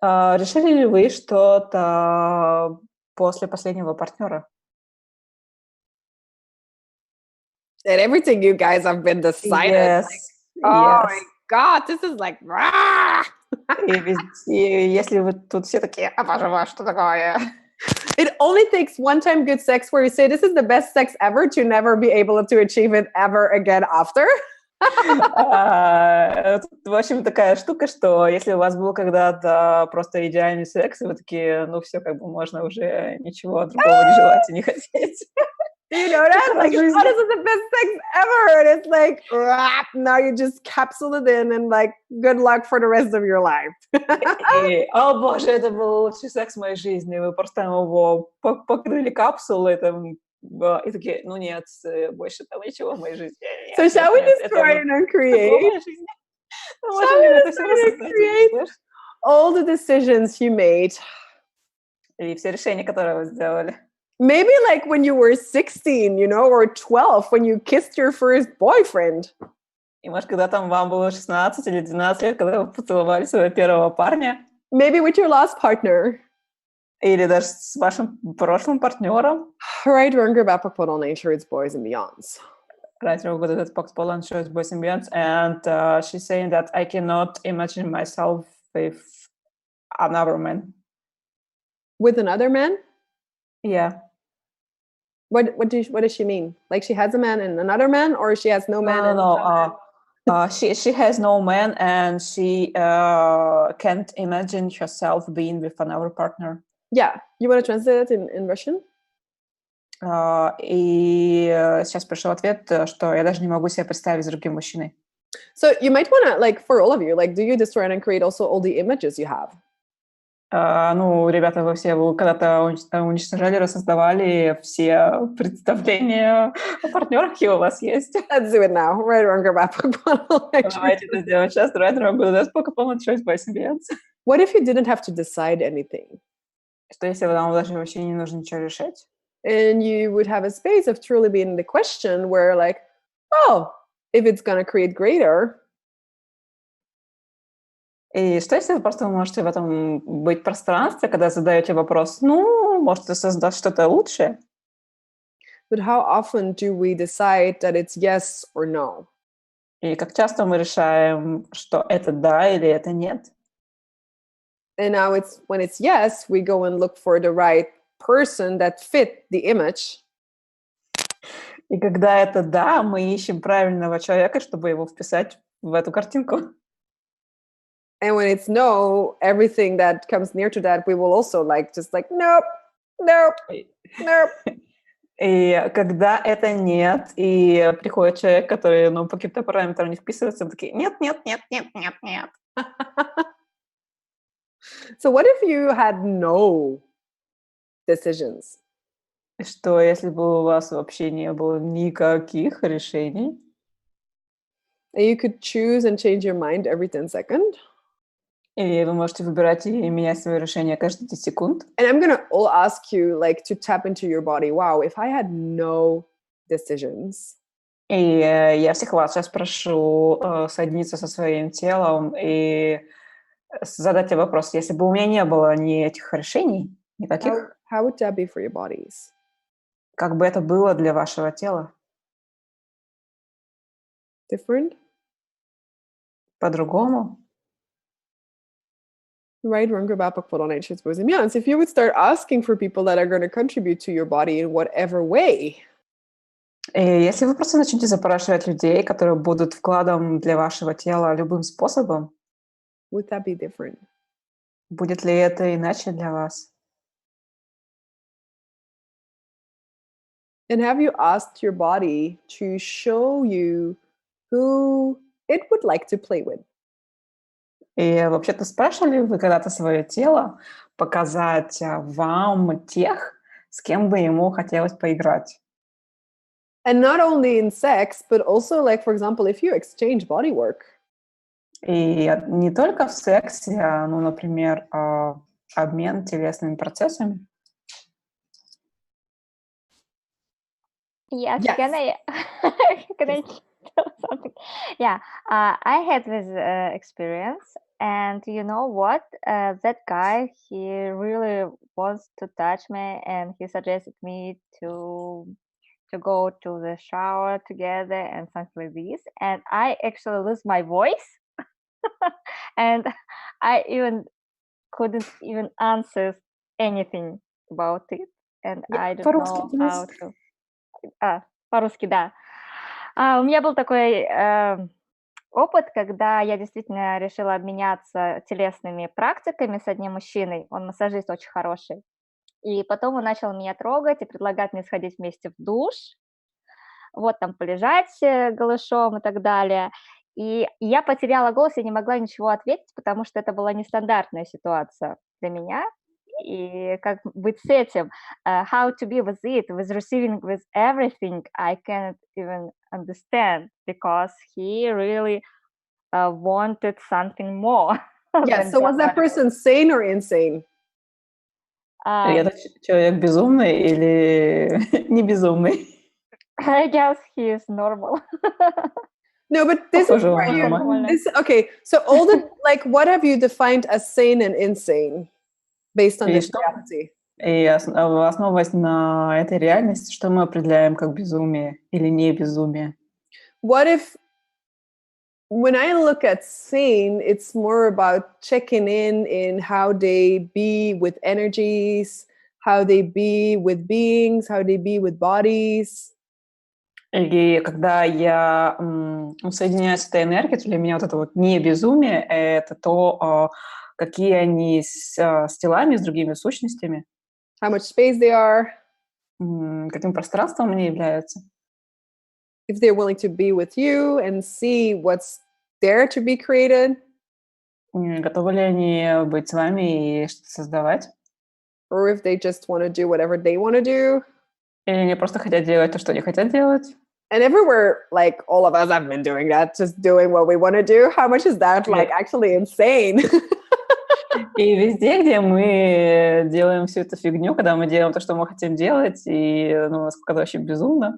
Решили ли вы что-то после последнего партнера? And everything you guys have been decided. Yes. Like, oh my God, this is like... И если вы тут все такие, боже, что такое? It only takes one time good sex where you say, this is the best sex ever, to never be able to achieve it ever again after. В общем, такая штука, что если у вас был когда-то просто идеальный секс, и вы такие, ну все, как бы можно уже ничего другого не желать и не хотеть. You know that? Like, oh, this is the best sex ever. And it's like, now you just capsule it in and like, good luck for the rest of your life. И, о боже, это был лучший секс в моей жизни. Вы просто его покрыли капсулой, там, и такие, ну нет, больше там ничего в моей жизни. So shall we destroy and uncreate? Shall we destroy and create all the decisions you made? И все решения, которые вы сделали. Maybe like when you were 16, you know, or 12, when you kissed your first boyfriend. И может, когда там вам было 16 или 12 лет, когда вы поцеловали своего первого парня. Maybe with your last partner. Или даже с вашим прошлым партнером. Right, wrong, bad, put nature, it's boys and beyonds. Right, wrong, этот Pox Poland shows boys and beyonds. And she's saying that I cannot imagine myself with another man. With another man? Yeah. What does she mean? Like she has a man and another man, or she has no man? No. She has no man, and she can't imagine herself being with another partner. Yeah. You want to translate it in Russian? И сейчас пришел ответ, что я даже не могу себе представить с другим мужчиной. So you might want to, like, for all of you, like, do you destroy and create also all the images you have? Ну, ребята, вы все когда-то уничтожали, рассоздавали все представления о партнерах, какие у вас есть. Let's do it now. Right, wrong, or bad. Давайте это сделаем сейчас. Давайте мы сколько полный choice by себе. What if you didn't have to decide anything? Что если вам даже вообще не нужно ничего решать? And you would have a space of truly being the question where like, oh, if it's going to create greater. И что если вы просто можете в этом быть пространстве, когда задаете вопрос, ну, может, ты создашь что-то лучшее? But how often do we decide that it's yes or no? И как часто мы решаем, что это да или это нет? And now it's when it's yes, we go and look for the right person that fit the image. И когда это да, мы ищем правильного человека, чтобы его вписать в эту картинку. And when it's no, everything that comes near to that, we will also like, just like, nope, nope, nope. И когда это нет, и приходит человек, который, ну, по каким-то параметрам не вписывается, мы такие, нет, нет, нет, нет, нет, нет. So what if you had no decisions? Что если бы у вас вообще не было никаких решений? And you could choose and change your mind every 10 seconds. И вы можете выбирать и менять свое решение каждые 10 секунд. And I'm going to ask you like to tap into your body. Wow, if I had no decisions. И я всех вас сейчас прошу соединиться со своим телом и задать тебе вопрос. Если бы у меня не было ни этих решений, никаких, How would that be for your bodies? как бы это было для вашего тела? Different? По-другому? Right, wrong, or bad, put on it. If you would start asking for people that are going to contribute to your body in whatever way. И если вы просто начнете запрашивать людей, которые будут вкладом для вашего тела любым способом, Would that be different? будет ли это иначе для вас? And have you asked your body to show you who it would like to play with? И вообще-то спрашивали вы когда-то свое тело показать вам тех, с кем бы ему хотелось поиграть? And not only in sex, but also like, for example, if you exchange body work. И не только в сексе, ну, например, обмен телесными процессами. Yes, Yes. can I tell something? Yeah, I had this experience, and you know what? That guy, he really wants to touch me, and he suggested me to go to the shower together and something like this. And I actually lose my voice, and I even couldn't even answer anything about it, and I don't По-русски, know how please. to. По-русски, да. У меня был такой опыт, когда я действительно решила обменяться телесными практиками с одним мужчиной. Он массажист очень хороший. И потом он начал меня трогать и предлагать мне сходить вместе в душ, вот там полежать голышом и так далее. И я потеряла голос и не могла ничего ответить, потому что это была нестандартная ситуация для меня. И как быть с этим? How to be with it, with receiving, with everything, I can't even understand, because he really wanted something more. Yeah, so was that person sane or insane? Этот человек безумный или не безумный? I guess he is normal. No, but this is where okay, so all the, like, what have you defined as sane and insane based on this reality? И основываясь на этой реальности, что мы определяем как безумие или не безумие? What if, when I look at sane, it's more about checking in how they be with energies, how they be with beings, how they be with bodies. И когда я соединяюсь с этой энергией, то для меня вот это вот не безумие, это то, какие они с телами, с другими сущностями. How much space they are. Каким пространством они являются. If they're willing to be with you and see what's there to be created. Готовы ли они быть с вами и что-то создавать? Or if they just want to do whatever they want to do. Или они просто хотят делать то, что они хотят делать? And everywhere, like all of us have been doing that, just doing what we want to do. How much is that like actually insane? И везде, где мы делаем всю эту фигню, когда мы делаем то, что мы хотим делать, и, ну, насколько это вообще безумно.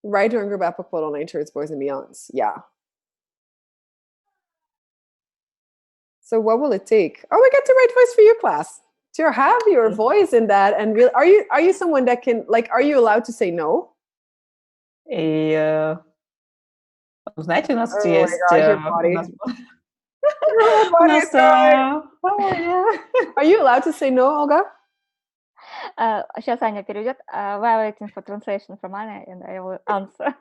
Right or group apple nature, it's boys and beyonds. Yeah. So what will it take? Oh, we got the right voice for you, class. To have your voice in that and real. Are you someone that can like? Are you allowed to say no? И, знаете, у нас Oh my есть... gosh, your body. у нас- Your у body нас, is going. Are you allowed to say no, Olga? Сейчас Аня переведет. While waiting for translation from Anya, and I will answer.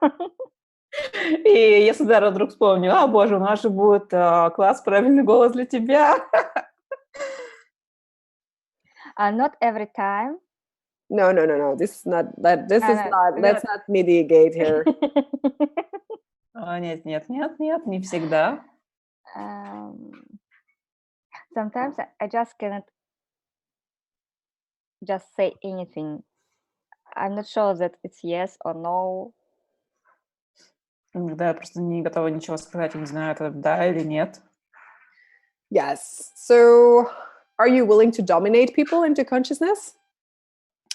И я сюда вдруг вспомнила, боже, у нас же будет класс «Правильный голос для тебя». Not every time. No. This is not that. This is no, not. no. Let's not mediate here. Нет, не всегда. Sometimes I just cannot just say anything. I'm not sure that it's yes or no. Иногда я просто не готова ничего сказать, я не знаю, это да или нет. Yes. So, are you willing to dominate people into consciousness?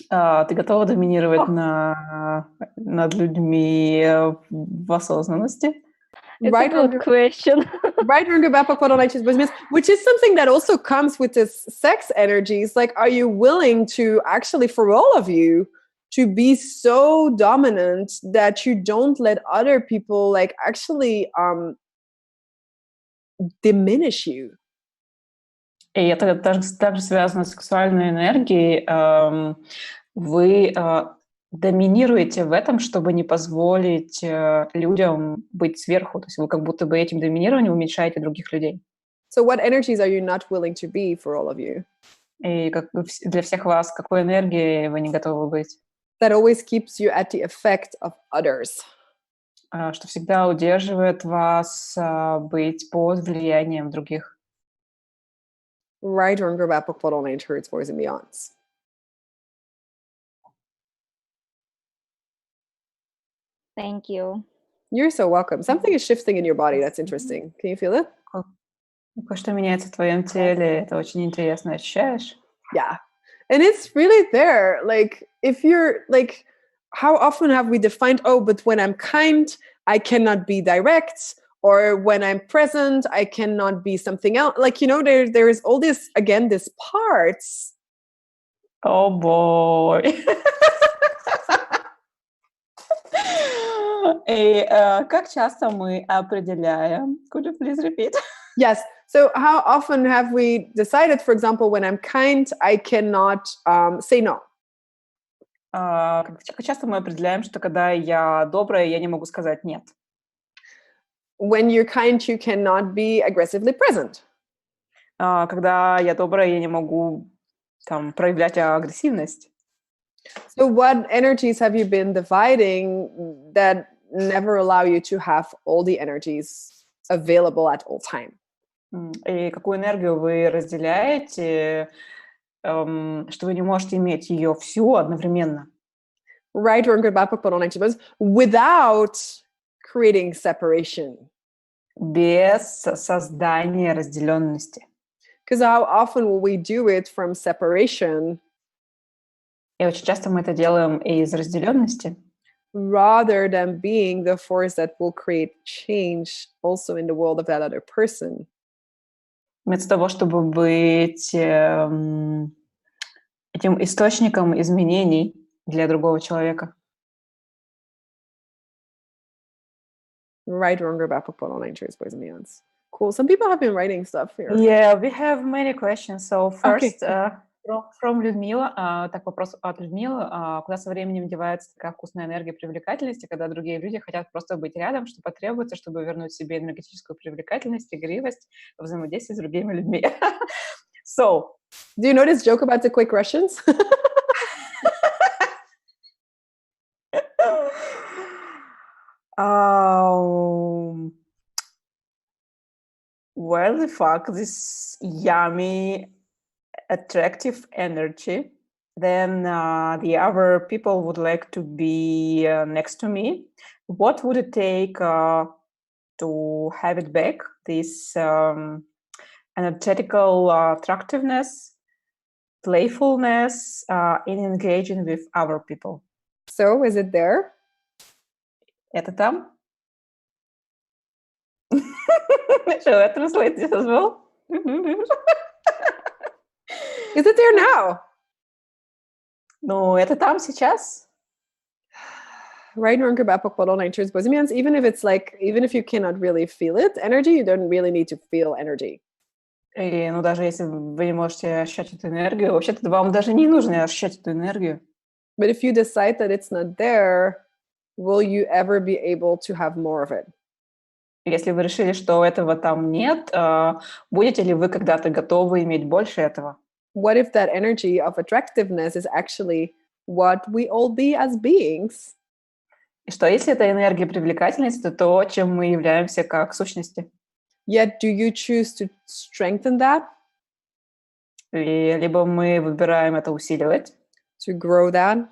Ты готова доминировать над людьми в осознанности? It's a good question. Right, which is something that also comes with this sex energies. Like, are you willing to actually, for all of you, to be so dominant that you don't let other people like actually diminish you? И это также связано с сексуальной энергией. Вы доминируете в этом, чтобы не позволить людям быть сверху. То есть вы как будто бы этим доминированием уменьшаете других людей. So what energies are you not willing to be for all of you? И для всех вас какой энергией вы не готовы быть? That always keeps you at the effect of others. Что всегда удерживает вас быть под влиянием других. Right or it's boys and beyonds. Thank you. You're so welcome. Something is shifting in your body. That's interesting. Can you feel it? Кое-что меняется в твоем теле. Это очень интересно. Ощущаешь? Yeah. And it's really there. Like, if you're like, how often have we defined, oh, but when I'm kind, I cannot be direct, or when I'm present, I cannot be something else. Like, you know, there is all this, again, this parts. Oh boy. И как часто мы определяем? Could you please repeat? Yes. So how often have we decided, for example, when I'm kind, I cannot say no? Как часто мы определяем, что когда я добрая, я не могу сказать нет? When you're kind, you cannot be aggressively present. Когда я добрая, я не могу там проявлять агрессивность. So what energies have you been dividing that never allow you to have all the energies available at all time? И какую энергию вы разделяете, что вы не можете иметь ее всю одновременно? Right or good without creating separation. Без создания разделенности. Because how often will we do it from separation? И очень часто мы это делаем из разделенности. Rather than being the force that will create change also in the world of that other person. Вместо того, чтобы быть этим источником изменений для другого человека. Right or wrong about natures, boys and beyonds. Cool. Some people have been writing stuff here. Yeah, we have many questions. So first, Okay. from Людмила, так вопрос от Людмилы. Куда со временем девается такая вкусная энергия привлекательности, когда другие люди хотят просто быть рядом, что потребуется, чтобы вернуть себе энергетическую привлекательность, игривость, взаимодействие с другими людьми? So, do you know this joke about the quick Russians? where the fuck this yummy, attractive energy, then the other people would like to be next to me. What would it take to have it back, this energetical attractiveness, playfulness in engaging with other people? So, is it there? Это там? Shall I translate this as well? Is it there now? Ну, это там сейчас. Right, even if it's like, even if you cannot really feel it, energy, you don't really need to feel energy. И, ну, даже если вы не можете ощущать эту энергию, вообще-то вам даже не нужно ощущать эту энергию. But if you decide that it's not there, will you ever be able to have more of it? Если вы решили, что этого там нет, будете ли вы когда-то готовы иметь больше этого? What if that energy of attractiveness is actually what we all be as beings? И что если эта энергия привлекательности, то то, чем мы являемся как сущности? Yet, do you choose to strengthen that? И либо мы выбираем это усиливать, To grow that?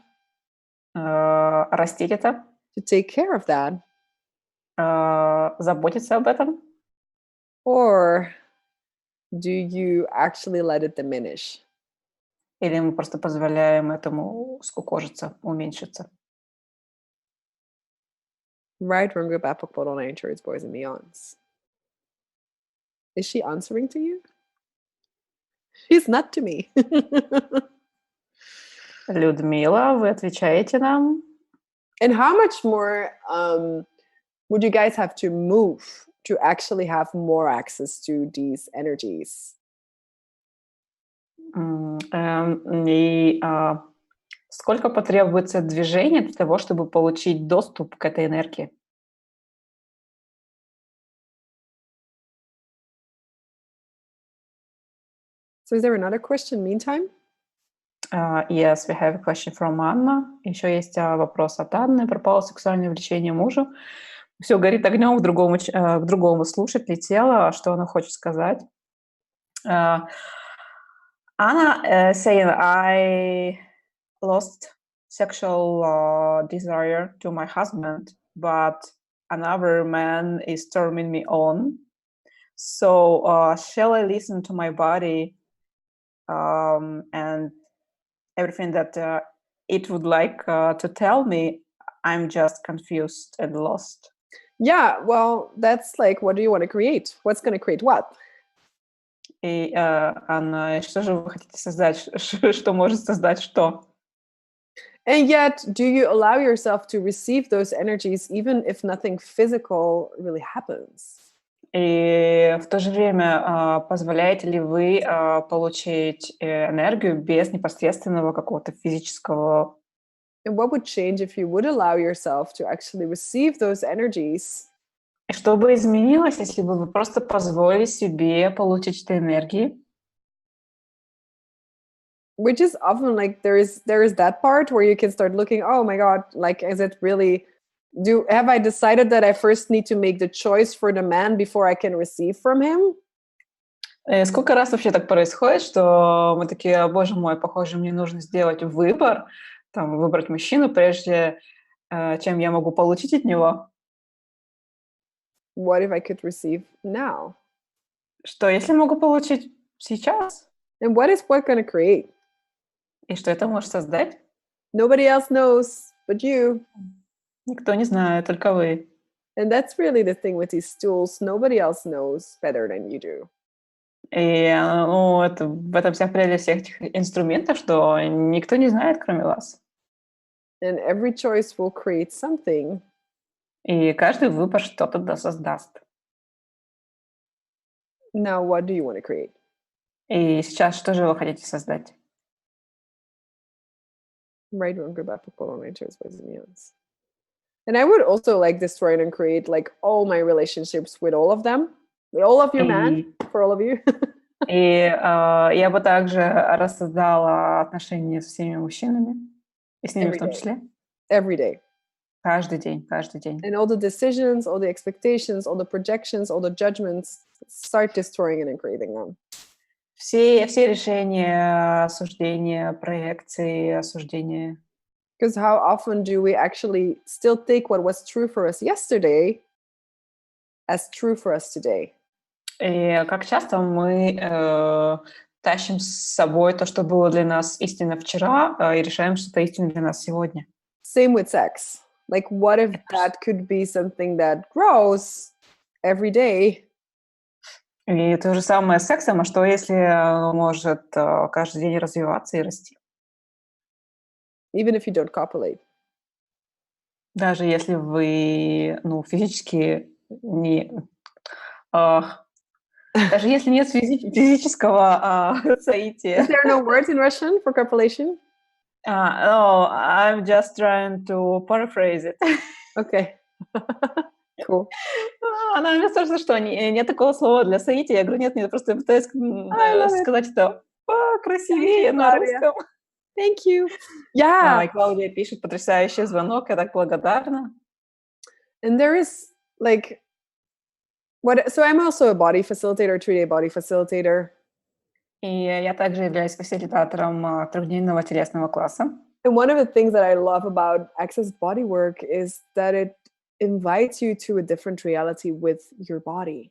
растить это, To take care of that? заботиться об этом, Or do you actually let it diminish? или мы просто позволяем этому скукожиться, уменьшиться? Right, wrong, good, bad, purple, nature, it's boys and beyonds. Is she answering to you? She's not to me. Людмила, вы отвечаете нам? And how much more would you guys have to move to actually have more access to these energies? И сколько потребуется движения для того, чтобы получить доступ к этой энергии? So is there another question meantime? Yes, we have a question from Anna. Еще есть вопрос от Анны. Пропало сексуальное влечение мужу. Все горит огнем, к другому слушать летело. Что она хочет сказать? Anna saying, I lost sexual desire to my husband, but another man is turning me on. So shall I listen to my body and everything that it would like to tell me? I'm just confused and lost. Yeah, well, that's like, what do you want to create? What's going to create what? И, Анна, что же вы хотите создать? Что может создать что? And yet, do you allow yourself to receive those energies even if nothing physical really happens? И в то же время позволяете ли вы получить энергию без непосредственного какого-то физического? And what would change if you would allow yourself to actually receive those energies? И что бы изменилось, если бы вы просто позволили себе получить эти энергии? Which is often like there is that part where you can start looking, oh my God, like, is it really, have I decided that I first need to make the choice for the man before I can receive from him? Сколько раз вообще так происходит, что мы такие, боже мой, похоже, мне нужно сделать выбор, там, выбрать мужчину, прежде чем я могу получить от него? What if I could receive now? Что если могу получить сейчас? And what is what going to create? И что это может создать? Nobody else knows but you. Никто не знает, только вы. And that's really the thing with these tools. Nobody else knows better than you do. И ну, это, в этом вся прелесть всех этих инструментов, что никто не знает, кроме вас. And every choice will create something. И каждый выбор что-то создаст. Now, what do you want to create? И сейчас что же вы хотите создать? Right, wrong, good, bad, purple, nature, boys and beyonds. And I would also like destroy and create like all my relationships with all of them, with all of your men, for all of you. И я бы также рассоздала отношения с всеми мужчинами, и с ними в том числе. Every day. Каждый день, каждый день. And all the decisions, all the expectations, all the projections, all the judgments, start destroying it and creating them. Все решения, осуждения, проекции, осуждения. Because how often do we actually still take what was true for us yesterday as true for us today? И как часто мы тащим с собой то, что было для нас истинно вчера, и решаем, что это истинно для нас сегодня. Same with sex. Like, what if that could be something that grows every day? И то же самое с сексом, а что если оно может каждый день развиваться и расти? Even if you don't copulate. Даже если вы, физически не... даже если нет физического соития. Is there no words in Russian for copulation? No, I'm just trying to paraphrase it. Okay. Cool. Она мне кажется, что нет такого слова для соития. Я говорю, нет, просто пытаюсь сказать это красивее на русском. Thank you. Yeah. И Клаудия пишет потрясающий звонок, я так благодарна. And there is like, so I'm also a body facilitator, 3-day body facilitator. И я также являюсь фасилитатором трехдневного телесного класса. And one of the things that I love about Access Bodywork is that it invites you to a different reality with your body.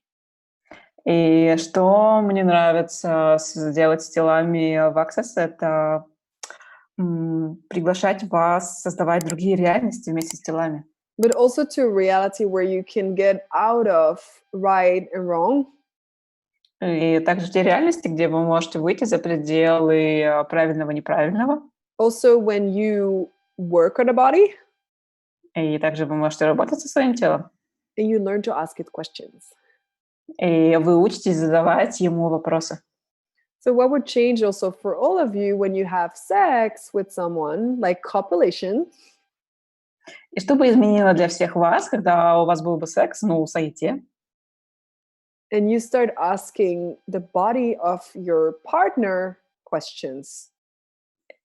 И что мне нравится делать с телами в Access, это приглашать вас создавать другие реальности вместе с телами. But also to a reality where you can get out of right and wrong. И также те реальности, где вы можете выйти за пределы правильного и неправильного. Also when you work on a body. И также вы можете работать со своим телом. And you learn to ask it questions. И вы учитесь задавать ему вопросы. So what would change also for all of you when you have sex with someone, like copulation? И что бы изменило для всех вас, когда у вас был бы секс, соитие? And you start asking the body of your partner questions.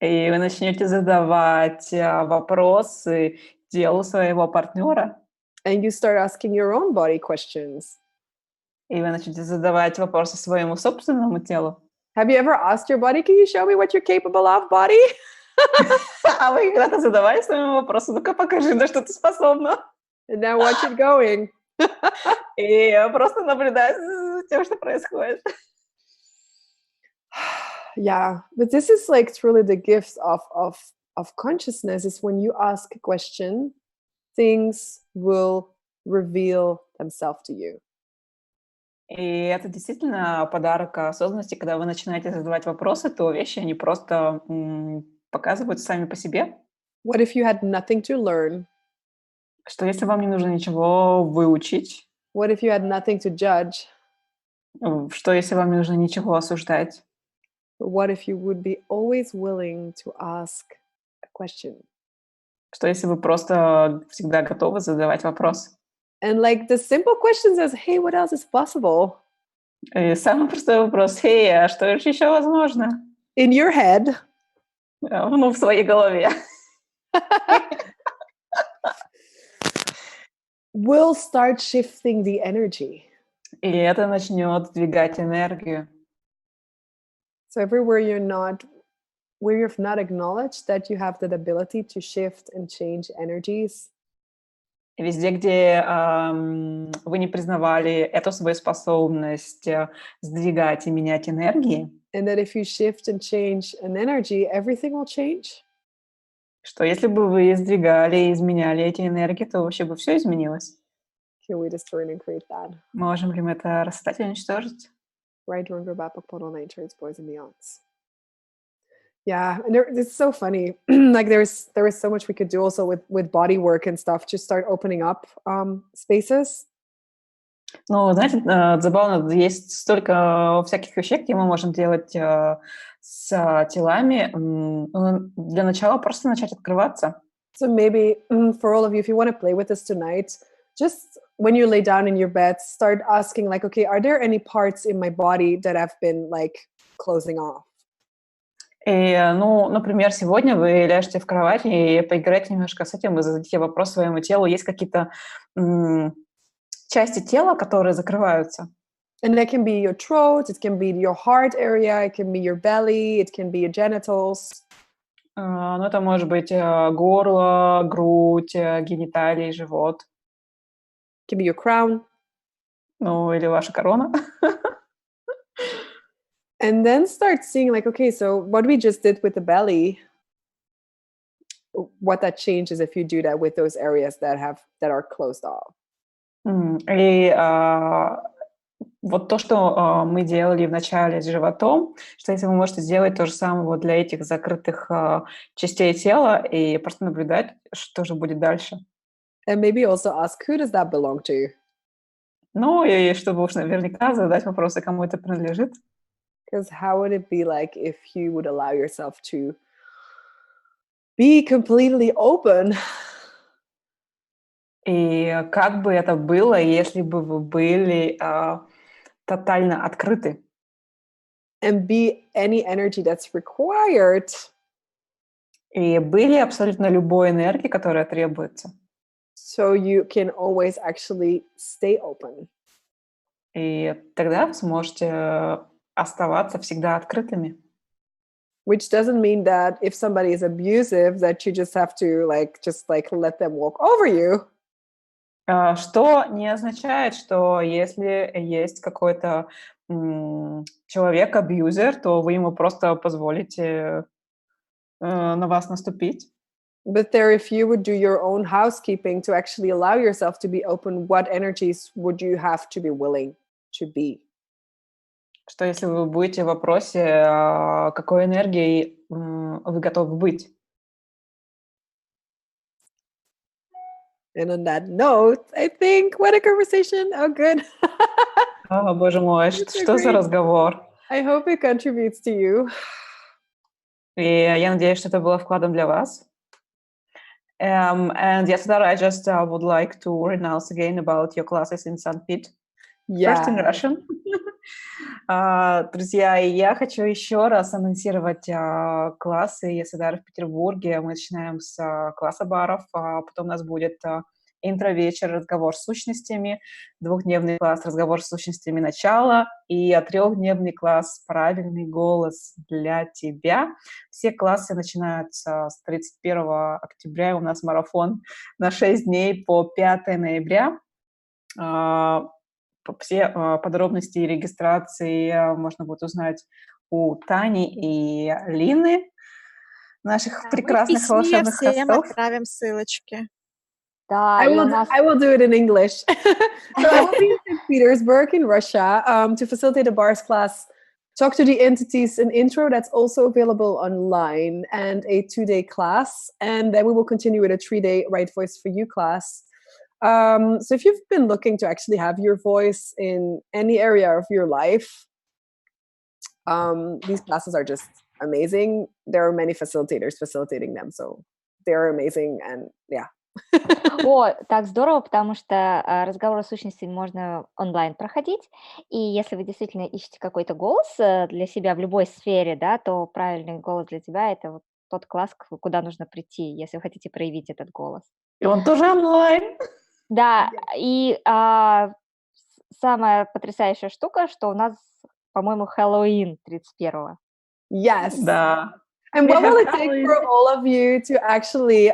И вы начнете задавать вопросы телу своего партнера. And you start asking your own body questions. И вы начнете задавать вопросы своему собственному телу. Have you ever asked your body, can you show me what you're capable of, body? А вы когда-то задавали своему вопросу, ну-ка покажи, на что ты способна. And now watch it going. И просто наблюдать за тем, что происходит. Yeah, but this is like truly the gift of consciousness is when you ask a question, things will reveal themselves to you. И это действительно подарок осознанности, когда вы начинаете задавать вопросы, то вещи, они просто показываются сами по себе. What if you had nothing to learn? Что если вам не нужно ничего выучить? What if you had nothing to judge? Что если вам не нужно ничего осуждать? What if you would be always willing to ask a question? Что если вы просто всегда готовы задавать вопрос? And like the simple questions as, hey, what else is possible? И самый простой вопрос, hey, а что еще возможно? In your head. В своей голове. Will start shifting the energy. И это начнет двигать энергию. So everywhere where you've not acknowledged that you have that ability to shift and change energies. Везде, где вы не признавали эту свою способность сдвигать и менять энергии. And that if you shift and change an energy, everything will change. Что если бы вы сдвигали и изменяли эти энергии, то вообще бы все изменилось. Can we destroy and create that? Можем ли мы это расстать и уничтожить? Right, wrong, or back, put on trades, boys and beyonds. Yeah, and it's so funny. Like there is so much we could do also with body work and stuff. Just start opening up spaces. Ну, знаете, забавно, есть столько всяких вещей, где мы можем делать с телами. Для начала просто начать открываться. So maybe for all of you, if you want to play with this tonight, just when you lay down in your bed, start asking like, okay, are there any parts in my body that have been like closing off? И, ну, например, сегодня вы ляжете в кровать и поиграете немножко с этим, и зададите вопрос своему телу. Есть какие-то части тела, которые закрываются? And that can be your throat, it can be your heart area, it can be your belly, it can be your genitals. Ну, это может быть горло, грудь, гениталии, живот, It can be your crown. ну, или ваша корона. And then start seeing like, okay, so what we just did with the belly, what that changes if you do that with those areas that are closed off. И вот то, что мы делали вначале с животом, что если вы можете сделать то же самое вот для этих закрытых частей тела и просто наблюдать, что же будет дальше. And maybe also ask, who does that belong to? Ну, и чтобы уж наверняка задать вопросы, кому это принадлежит. Because how would it be like if you would allow yourself to be completely open? И как бы это было, если бы вы были тотально открыты? And be any energy that's required И были абсолютно любой энергии, которая требуется. so you can always actually stay open. И тогда вы сможете оставаться всегда открытыми. Which doesn't mean that if somebody is abusive that you just have to just let them walk over you. Что не означает, что если есть какой-то человек-абьюзер, то вы ему просто позволите на вас наступить. But there, if you would do your own housekeeping to actually allow yourself to be open, what energies would you have to be willing to be? Что если вы будете в вопросе, какой энергией вы готовы быть? And on that note, I think, what a conversation. Oh, good. О, боже мой, что за разговор? I hope it contributes to you. И я надеюсь, что это было вкладом для вас. And Yasadhara, I just would like to renounce again about your classes in St. Pete. First in Russian. Друзья, я хочу еще раз анонсировать классы Ясодхары в Петербурге. Мы начинаем с класса баров, потом у нас будет интро-вечер, разговор с сущностями, 2-дневный класс «Разговор с сущностями. Начало» и 3-дневный класс «Правильный голос для тебя». Все классы начинаются с 31 октября. У нас марафон на 6 дней по 5 ноября. Все подробности и регистрации можно будет узнать у Тани и Лины, наших прекрасных волшебных всем хостов. отправим ссылочки. Да, I will do it in English. So I will be in St. Petersburg in Russia to facilitate a bars class, talk to the entities, an intro that's also available online, and a 2-day class. And then we will continue with a 3-day Right Voice for You class. So if you've been looking to actually have your voice in any area of your life, these classes are just amazing. There are many facilitators facilitating them, so they're amazing, and yeah. О, так здорово, потому что разговоры с сущностями можно онлайн проходить, и если вы действительно ищете какой-то голос для себя в любой сфере, да, то правильный голос для тебя — это вот тот класс, куда нужно прийти, если вы хотите проявить этот голос. И он тоже онлайн. Да, и самая потрясающая штука, что у нас, по-моему, Хэллоуин 31-го. Yes. Да. And what will it take for all of you to actually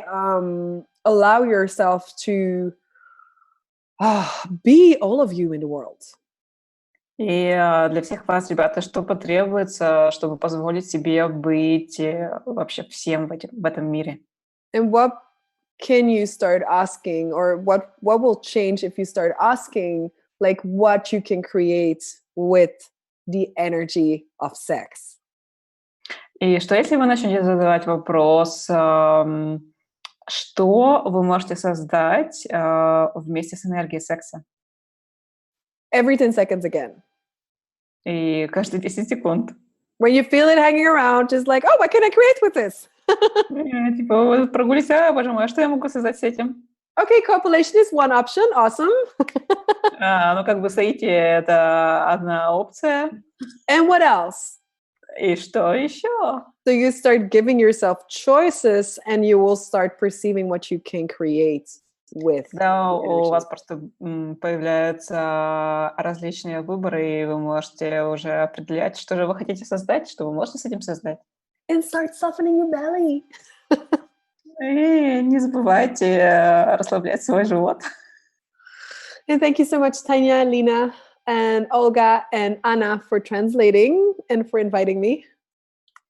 allow yourself to be all of you in the world? И для всех вас, ребята, что потребуется, чтобы позволить себе быть вообще всем в этом мире? And what can you start asking, or what will change if you start asking, like what you can create with the energy of sex? И что если вы начнете задавать вопрос, что вы можете создать вместе с энергией секса? Every 10 seconds again. И каждые 10 секунд. When you feel it hanging around, just like, oh, what can I create with this? Типа, прогулись, боже мой, что я могу создать с этим? Okay, copulation is one option. Awesome. Ну, как бы соитие — это одна опция. And what else? И что еще? So you start giving yourself choices, and you will start perceiving what you can create with. Да, the у energy. вас просто появляются различные выборы, и вы можете уже определять, что же вы хотите создать, что вы можете с этим создать. And start softening your belly. И не забывайте расслаблять свой живот. And thank you so much, Tanya, Lina, and Olga, and Anna for translating and for inviting me.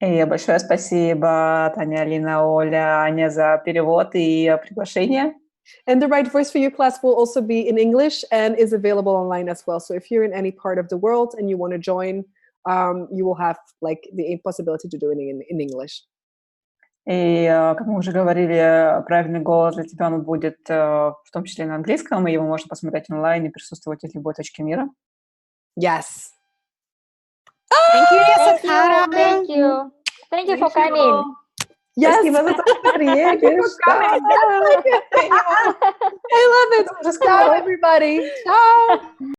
И большое спасибо, Таня, Алина, Оля, Аня, за перевод и приглашение. And the Right Voice for You class will also be in English and is available online as well. So if you're in any part of the world and you want to join, you will have like the possibility to do it in English. И, как мы уже говорили, правильный голос для тебя он будет в том числе на английском, и его можно посмотреть онлайн и присутствовать из любой точки мира. Yes. Thank you, Thank you, Ясодхара. thank you. Thank you for coming. Yes. Спасибо за то, что приедешь. Да. I love it. Ciao, everybody. Ciao.